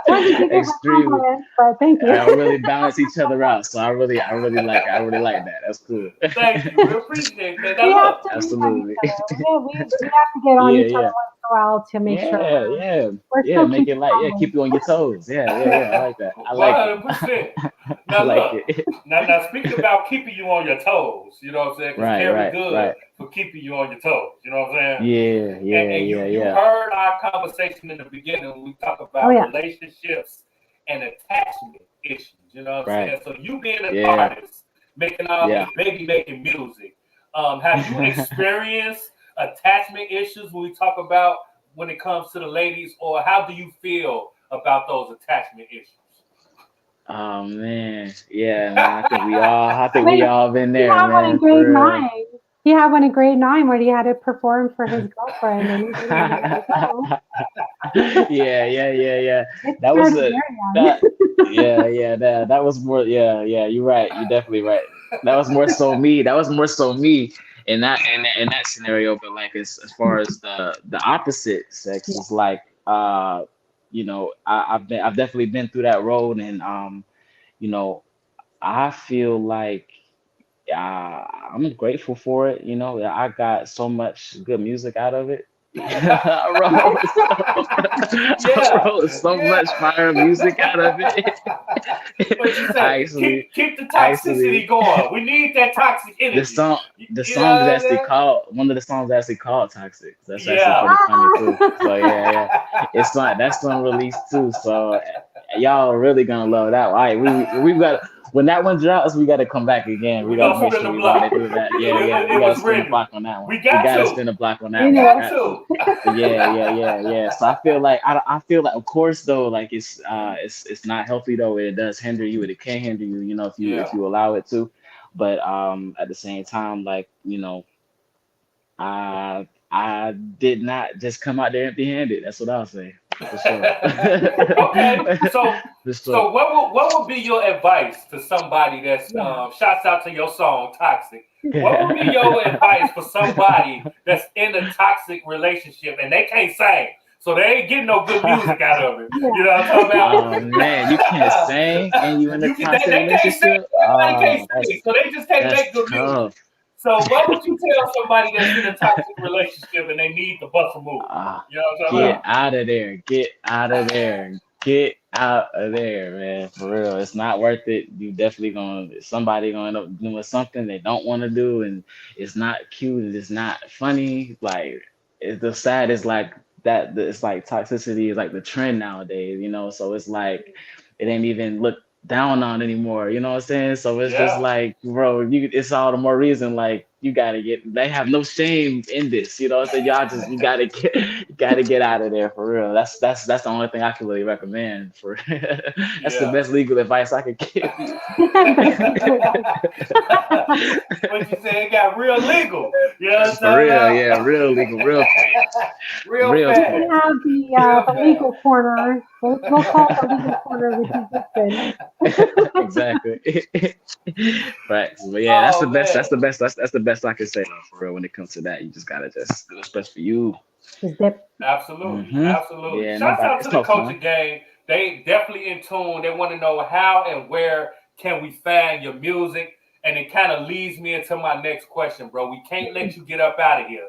Wasn't eager for Extremely. compliments, but thank you. Really balance each other out. So I really like that. That's cool. Thank you. We appreciate that. We Now have look, to lean on each Absolutely. other. We have to get on Yeah, each other yeah. once in a while to make sure Yeah, yeah, we're yeah. still Make keeping it like, yeah, keep coming. you on your toes. Yeah, yeah, yeah. I like that. I like it. 100%. I Now like look. it. Now speaking about keeping you on your toes, you know what I'm saying? Because Right, Cari right, good right. for keeping you on your toes. You know what I'm saying? Yeah, and, yeah, and yeah, you yeah. heard our conversation in the beginning when we talk Oh about yeah. relationships and attachment issues. You know what I'm Right. saying? So you being an Yeah, artist, making all this yeah. baby making music, have you experienced attachment issues when we talk about when it comes to the ladies, or how do you feel about those attachment issues? Oh man, yeah, man. I think we all been He there, had one in man. grade For real. 9. He had one in grade 9 where he had to perform for his girlfriend and he didn't want to go. Yeah, yeah, yeah, yeah. It That was started a very young. that. Yeah, yeah. That was more. Yeah, yeah. You're right. You're definitely right. That was more so me. That was more so me in that scenario. But like as far as the opposite sex Yeah. is like, I've definitely been through that road, and you know, I feel like I'm grateful for it. I got so much good music out of it. I wrote so, I Yeah, wrote so yeah. much fire music out of it. What you I say? actually, Keep the actually, toxicity going. We need that toxic the energy. song, You the know song is what I'm actually saying? called one of the songs is actually called "Toxic." That's actually Yeah. pretty funny too. So yeah, yeah, it's not that's unreleased too. So y'all are really gonna love that one. All right, we got when that one drops, we got to come back again. We We got to gonna make spin sure the we run it block. through that. Yeah, yeah, we It got to was spin the written. block on that one. We We got got to to. spin the block on You that We one. know. got Got to. to. Yeah, yeah, yeah, yeah. So I feel like, of course, though, like it's not healthy though. It does hinder you. It can hinder you. If you Yeah. if you allow it to. But at the same time, like I did not just come out there empty-handed. That's what I'll say for sure. Okay. So For sure. so what would be your advice to somebody that's Yeah. shouts out to your song Toxic? What would be your advice for somebody that's in a toxic relationship and they can't sing? So they ain't getting no good music out of it. Yeah. You know what I'm Oh talking man, you can't about? sing and you in a toxic They can't sing. relationship. Everybody can't Oh, sing, so they just can't that's make good music. tough. So what would you tell somebody that's in a toxic relationship and they need to bust a move? Ah, You know what I'm talking get about? out of there. Get out of there. Get out of there, man. For real. It's not worth it. You definitely somebody gonna end up doing something they don't want to do, and it's not cute, it's not funny. Like the sad is like that it's like toxicity is like the trend nowadays. So it's like it ain't even looked down on anymore, you know what I'm saying? So it's just Yeah. like, bro, it's all the more reason, like, they have no shame in this, you know what I'm saying? Y'all just you gotta get out of there for real. That's the only thing I can really recommend for that's the Yeah. best legal advice I could give you. What you say? It got real legal. You know what I'm For talking real, about? yeah, real legal, real Real real fast. We quick. have Real the fast. legal corner. We'll call it the legal corner with you, Goodson. Exactly. Right. But yeah, that's the Oh best. man. That's the best I can say though, for real. When it comes to that, you just gotta just do what's best for you. Just dip. Absolutely. Hmm. Absolutely. Yeah, Shouts nobody. out It's to the no fun. coaching game. They definitely in tune. They want to know how and where can we find your music. And it kind of leads me into my next question, bro. We can't let you get up out of here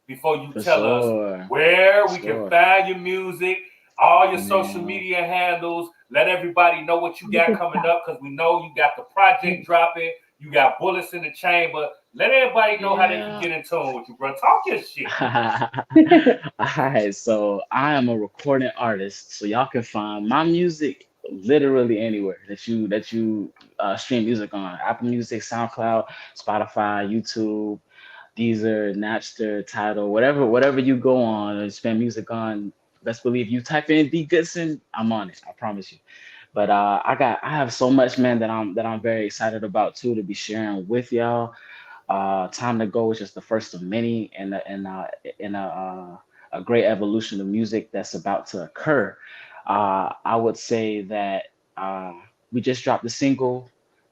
before you For tell us sure. where For we can sure. find your music, all your social Man. media handles. Let everybody know what you got Good coming stuff. up because we know you got the project dropping. You got bullets in the chamber. Let everybody know how they can Yeah. get in tune with you, bro. Talk your shit. All right, so I am a recording artist, so y'all can find my music literally anywhere that you stream music on. Apple Music, SoundCloud, Spotify, YouTube, Deezer, Napster, Tidal, whatever you go on and spend music on. Best believe you type in D Goodson, I'm on it. I promise you. But I have so much, man, that I'm very excited about too to be sharing with y'all. Time to Go is just the first of many, and a great evolution of music that's about to occur. I would say that we just dropped the single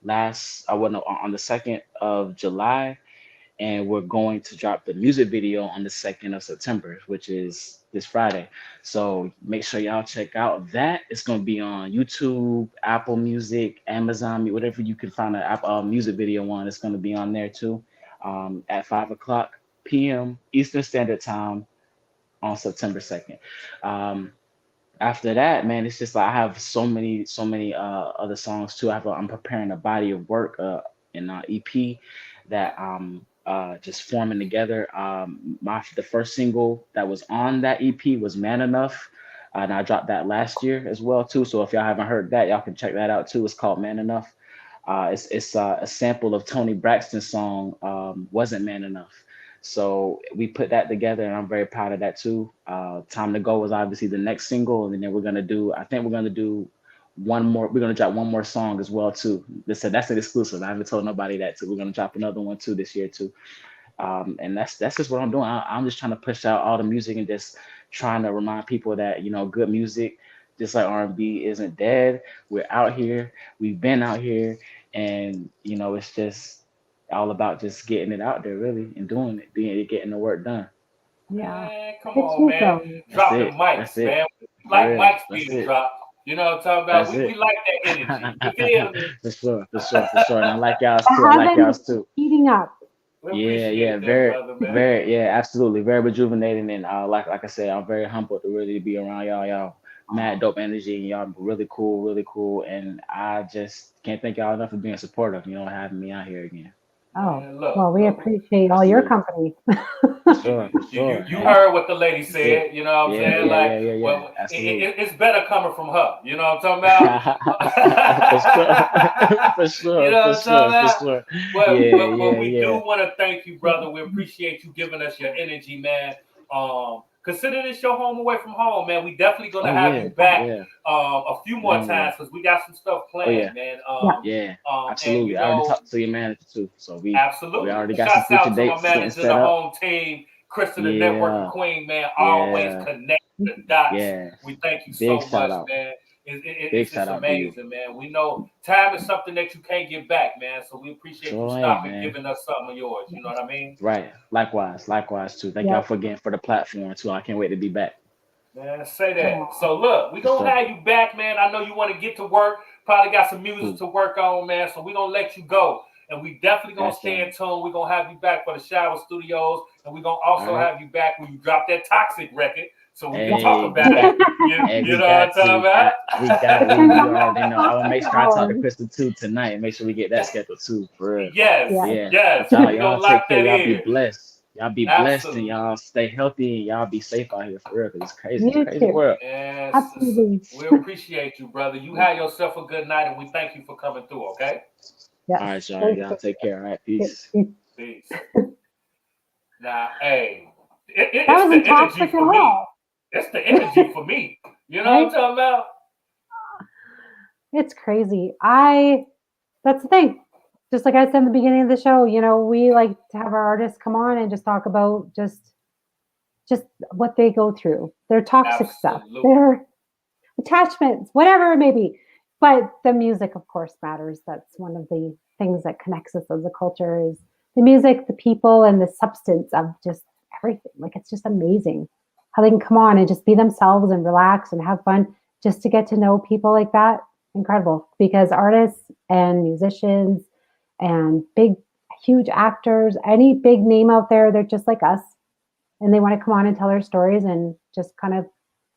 on the 2nd of July, and we're going to drop the music video on the 2nd of September, which is this Friday. So make sure y'all check out that. It's going to be on YouTube, Apple Music, Amazon, whatever you can find an music video on. It's going to be on there too, at 5 o'clock p.m. Eastern Standard Time on September 2nd. Um, After that, man, it's just like I have so many other songs too. I'm preparing a body of work, in EP that just forming together. The first single that was on that EP was Man Enough. And I dropped that last year as well too. So if y'all haven't heard that, y'all can check that out too. It's called Man Enough. It's a sample of Tony Braxton's song, Wasn't Man Enough. So we put that together, and I'm very proud of that too. Time to Go was obviously the next single, and then I think we're gonna do one more. We're gonna drop one more song as well too. That's an exclusive. I haven't told nobody that too. We're gonna drop another one too this year too. And that's just what I'm doing. I'm just trying to push out all the music and just trying to remind people that good music, just like R&B, isn't dead. We're out here. We've been out here, and it's just all about just getting it out there, really, and doing it, getting the work done. Yeah. Man, come It's on, you, man. though. That's Drop the it. That's mics, it. man. We For like real. mics That's being it. dropped. You know what I'm talking about? That's We it. like that energy. You feel me? For sure. For sure. For sure. And I like y'all's The too. I like heavens y'all's too. heating up. We Yeah, yeah, appreciate that, brother, man. yeah, absolutely, very rejuvenating, and like I said, I'm very humbled to really be around y'all. Y'all mad dope energy, and y'all really cool, and I just can't thank y'all enough for being supportive. Having me out here again. Oh, Man, well, we look. appreciate all your Absolutely, company. for sure, for You, you sure. you And heard what the lady that's it. said. You know what I'm Yeah, saying? yeah, Like, yeah, yeah, yeah. well, Absolutely. it's better coming from her. You know what I'm talking For sure, about? for You sure, know for what I'm talking sure, for about? sure. But Yeah, but but yeah, we do yeah. want to thank you, brother. We appreciate you giving us your energy, man. Consider this your home away from home, man. We definitely gonna Oh have yeah, you back yeah. a few more Oh yeah. times because we got some stuff Oh yeah. planned, man. Yeah. Yeah, And absolutely. I already talked to your manager too, so we absolutely. already got some Shouts future out to my dates getting manager, set the up. home team, Krista, the networking Yeah, queen, man. Always yeah, connect the dots. yeah. We thank you Big so shout much, out. man. Big It's shout just out to you. amazing, man. We know time is something that you can't get back, man. So we appreciate you Sure ain't, stopping, man. giving us something of yours. You know what I mean? Right. Likewise too. Thank y'all Yep. for again for the platform too. I can't wait to be back. Man, say Oh, that. So look, we For gonna sure. have you back, man. I know you want to get to work. Probably got some music Cool. to work on, man. So we gonna let you go. And we definitely gonna Got stay y'all. in tune. We're gonna have you back for the Shower Studios. And we're gonna All also right. have you back when you drop that toxic record so we can yeah. talk Hey, we about it. got. You, Hey, you we know what I'm got to. talking about? We already know. I'm gonna make sure I talk to Lord. Crystal too tonight. Make sure we get that scheduled too, for real. Yes, Yeah. Yeah. yes. But y'all, We gonna y'all lock take care. that Y'all be in. blessed. Y'all be blessed and Absolutely. y'all stay healthy and y'all be safe out here for real. Cause it's crazy. It's a You crazy too. world. Yes. Absolutely. We appreciate you, brother. You have yourself a good night and we thank you for coming through, okay? All Yes. right, y'all. Thanks. Y'all take care. All right. Good. Peace. Peace. Peace. Now, hey, That it's the wasn't energy toxic at for me. all. It's the energy for me. You know Right? what I'm talking about? It's crazy. That's the thing. Just like I said in the beginning of the show, you know, we like to have our artists come on and just talk about just what they go through, their toxic stuff, Absolutely. their attachments, whatever it may be. But the music, of course, matters. That's one of the things that connects us as a culture is the music, the people, and the substance of just everything. Like it's just amazing how they can come on and just be themselves and relax and have fun just to get to know people like that. Incredible. Because artists and musicians and big, huge actors, any big name out there, they're just like us. And they want to come on and tell their stories and just kind of,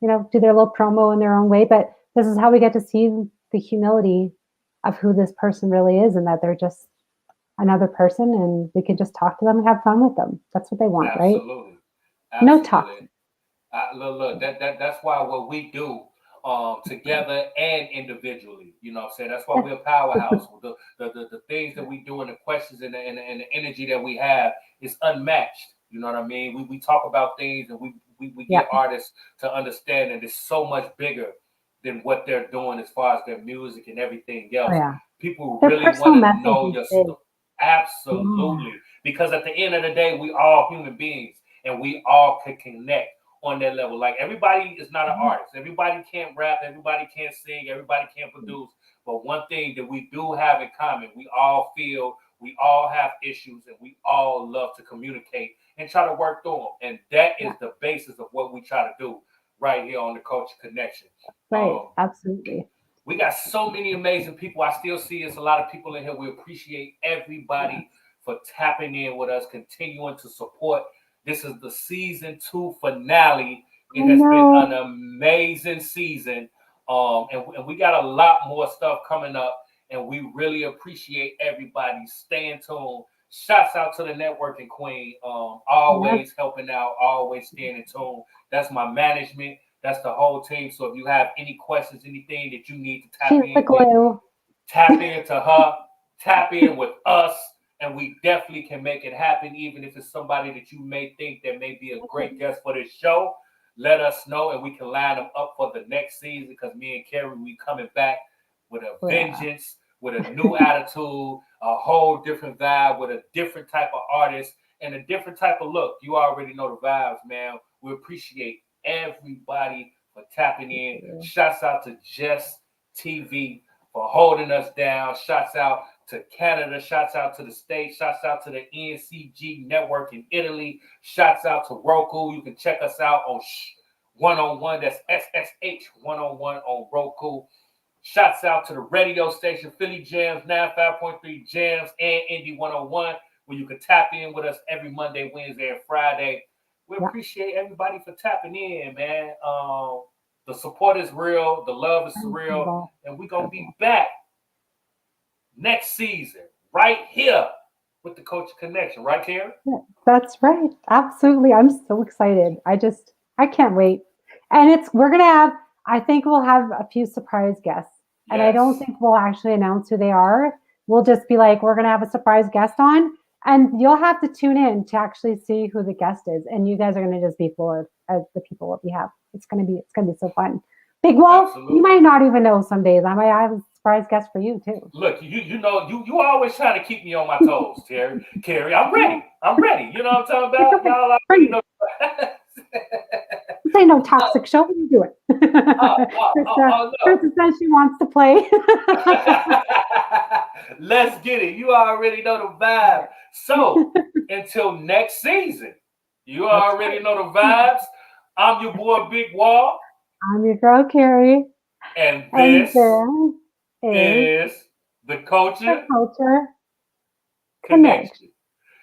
you know, do their little promo in their own way. But this is how we get to see the humility of who this person really is and that they're just another person and we can just talk to them and have fun with them. That's what they want, right? Absolutely. No talk. Look, that's why what we do together and individually, you know what I'm saying? That's why we're a powerhouse. The things that we do and the questions and the energy that we have is unmatched. You know what I mean? We talk about things and we get artists to understand that it's so much bigger than what they're doing as far as their music and everything else. Oh, yeah. People Their really personal want to know message your is big. stuff. Absolutely. Because at the end of the day, we all human beings and we all can connect on that level. Like everybody is not an artist. Everybody can't rap. Everybody can't sing. Everybody can't produce. But one thing that we do have in common, we all feel, we all have issues, and we all love to communicate and try to work through them. And that is the basis of what we try to do right here on the Culture Connection. Right. Absolutely. We got so many amazing people. I still see it's a lot of people in here. We appreciate everybody for tapping in with us, continuing to support. This is the season 2 finale. It has been an amazing season. And we got a lot more stuff coming up. And we really appreciate everybody staying tuned. Shouts out to the networking queen. Always helping out, always staying in tune. That's my management. That's the whole team. So if you have any questions, anything that you need to tap in with, tap into her, tap in with us, and we definitely can make it happen. Even if it's somebody that you may think that may be a great guest for this show, let us know and we can line them up for the next season. Because me and Cari, we coming back with a vengeance, with a new attitude, a whole different vibe, with a different type of artist and a different type of look. You already know the vibes, man. We appreciate everybody for tapping in. Shouts out to Just TV for holding us down. Shouts out to Canada. Shouts out to the States. Shouts out to the NCG network in Italy. Shouts out to Roku. You can check us out on One-on-One. That's SSH One-on-One on Roku. Shouts out to the radio station Philly Jams 95.3 Jams and Indie 101, where you can tap in with us every Monday, Wednesday, and Friday. We appreciate everybody for tapping in, man. The support is real. The love is surreal. And we're going to be back next season right here with the Culture Connection. Right, Cari? That's right. Absolutely. I'm so excited. I can't wait. And we're going to have, I think we'll have a few surprise guests. Yes. And I don't think we'll actually announce who they are. We'll just be like, we're going to have a surprise guest on. And you'll have to tune in to actually see who the guest is. And you guys are going to just be floored at the people that we have. It's going to be so fun. Big Wall, absolutely. You might not even know some days. I might have a surprise guest for you too. Look, you know, you always trying to keep me on my toes, Cari. I'm ready. You know what I'm talking about? Y'all already know. This ain't no toxic show. You do it. Krista says she wants to play. Let's get it. You already know the vibe. So until next season, you already know the vibes. I'm your boy Big Wall. I'm your girl Cari. And this is the Culture Connection.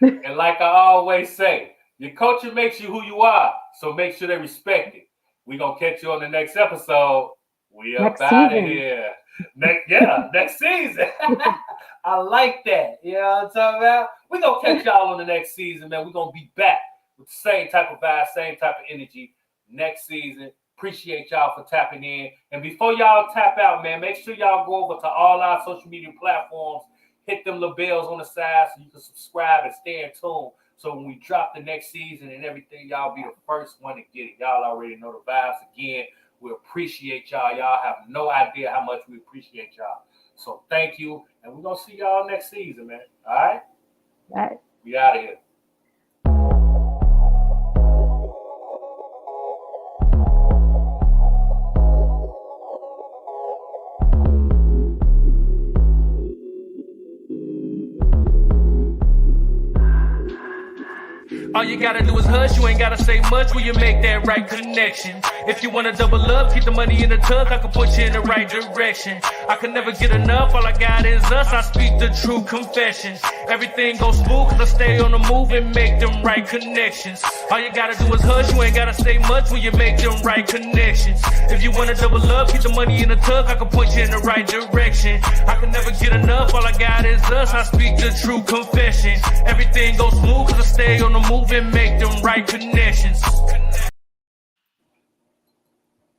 And like I always say, your culture makes you who you are. So make sure they respect it. We're going to catch you on the next episode. We up out of here. Next season. I like that. You know what I'm talking about? We're going to catch y'all on the next season, man. We're going to be back with the same type of vibe, same type of energy next season. Appreciate y'all for tapping in. And before y'all tap out, man, make sure y'all go over to all our social media platforms. hit them little bells on the side so you can subscribe and stay in tune. So when we drop the next season and everything, y'all be the first one to get it. Y'all already know the vibes. Again, we appreciate y'all. Y'all have no idea how much we appreciate y'all. So thank you, and we're gonna see y'all next season, man. All right? All right. We out of here. All you gotta do is hush, you ain't gotta say much when you make that right connection. If you wanna double up, keep the money in the tuck, I can put you in the right direction. I can never get enough, all I got is us, I speak the true confession. Everything goes smooth cause I stay on the move and make them right connections. All you gotta do is hush, you ain't gotta say much when you make them right connections. If you wanna double up, keep the money in the tuck, I can put you in the right direction. I can never get enough, all I got is us, I speak the true confession. Everything goes smooth cause I stay on the move and make them right connections.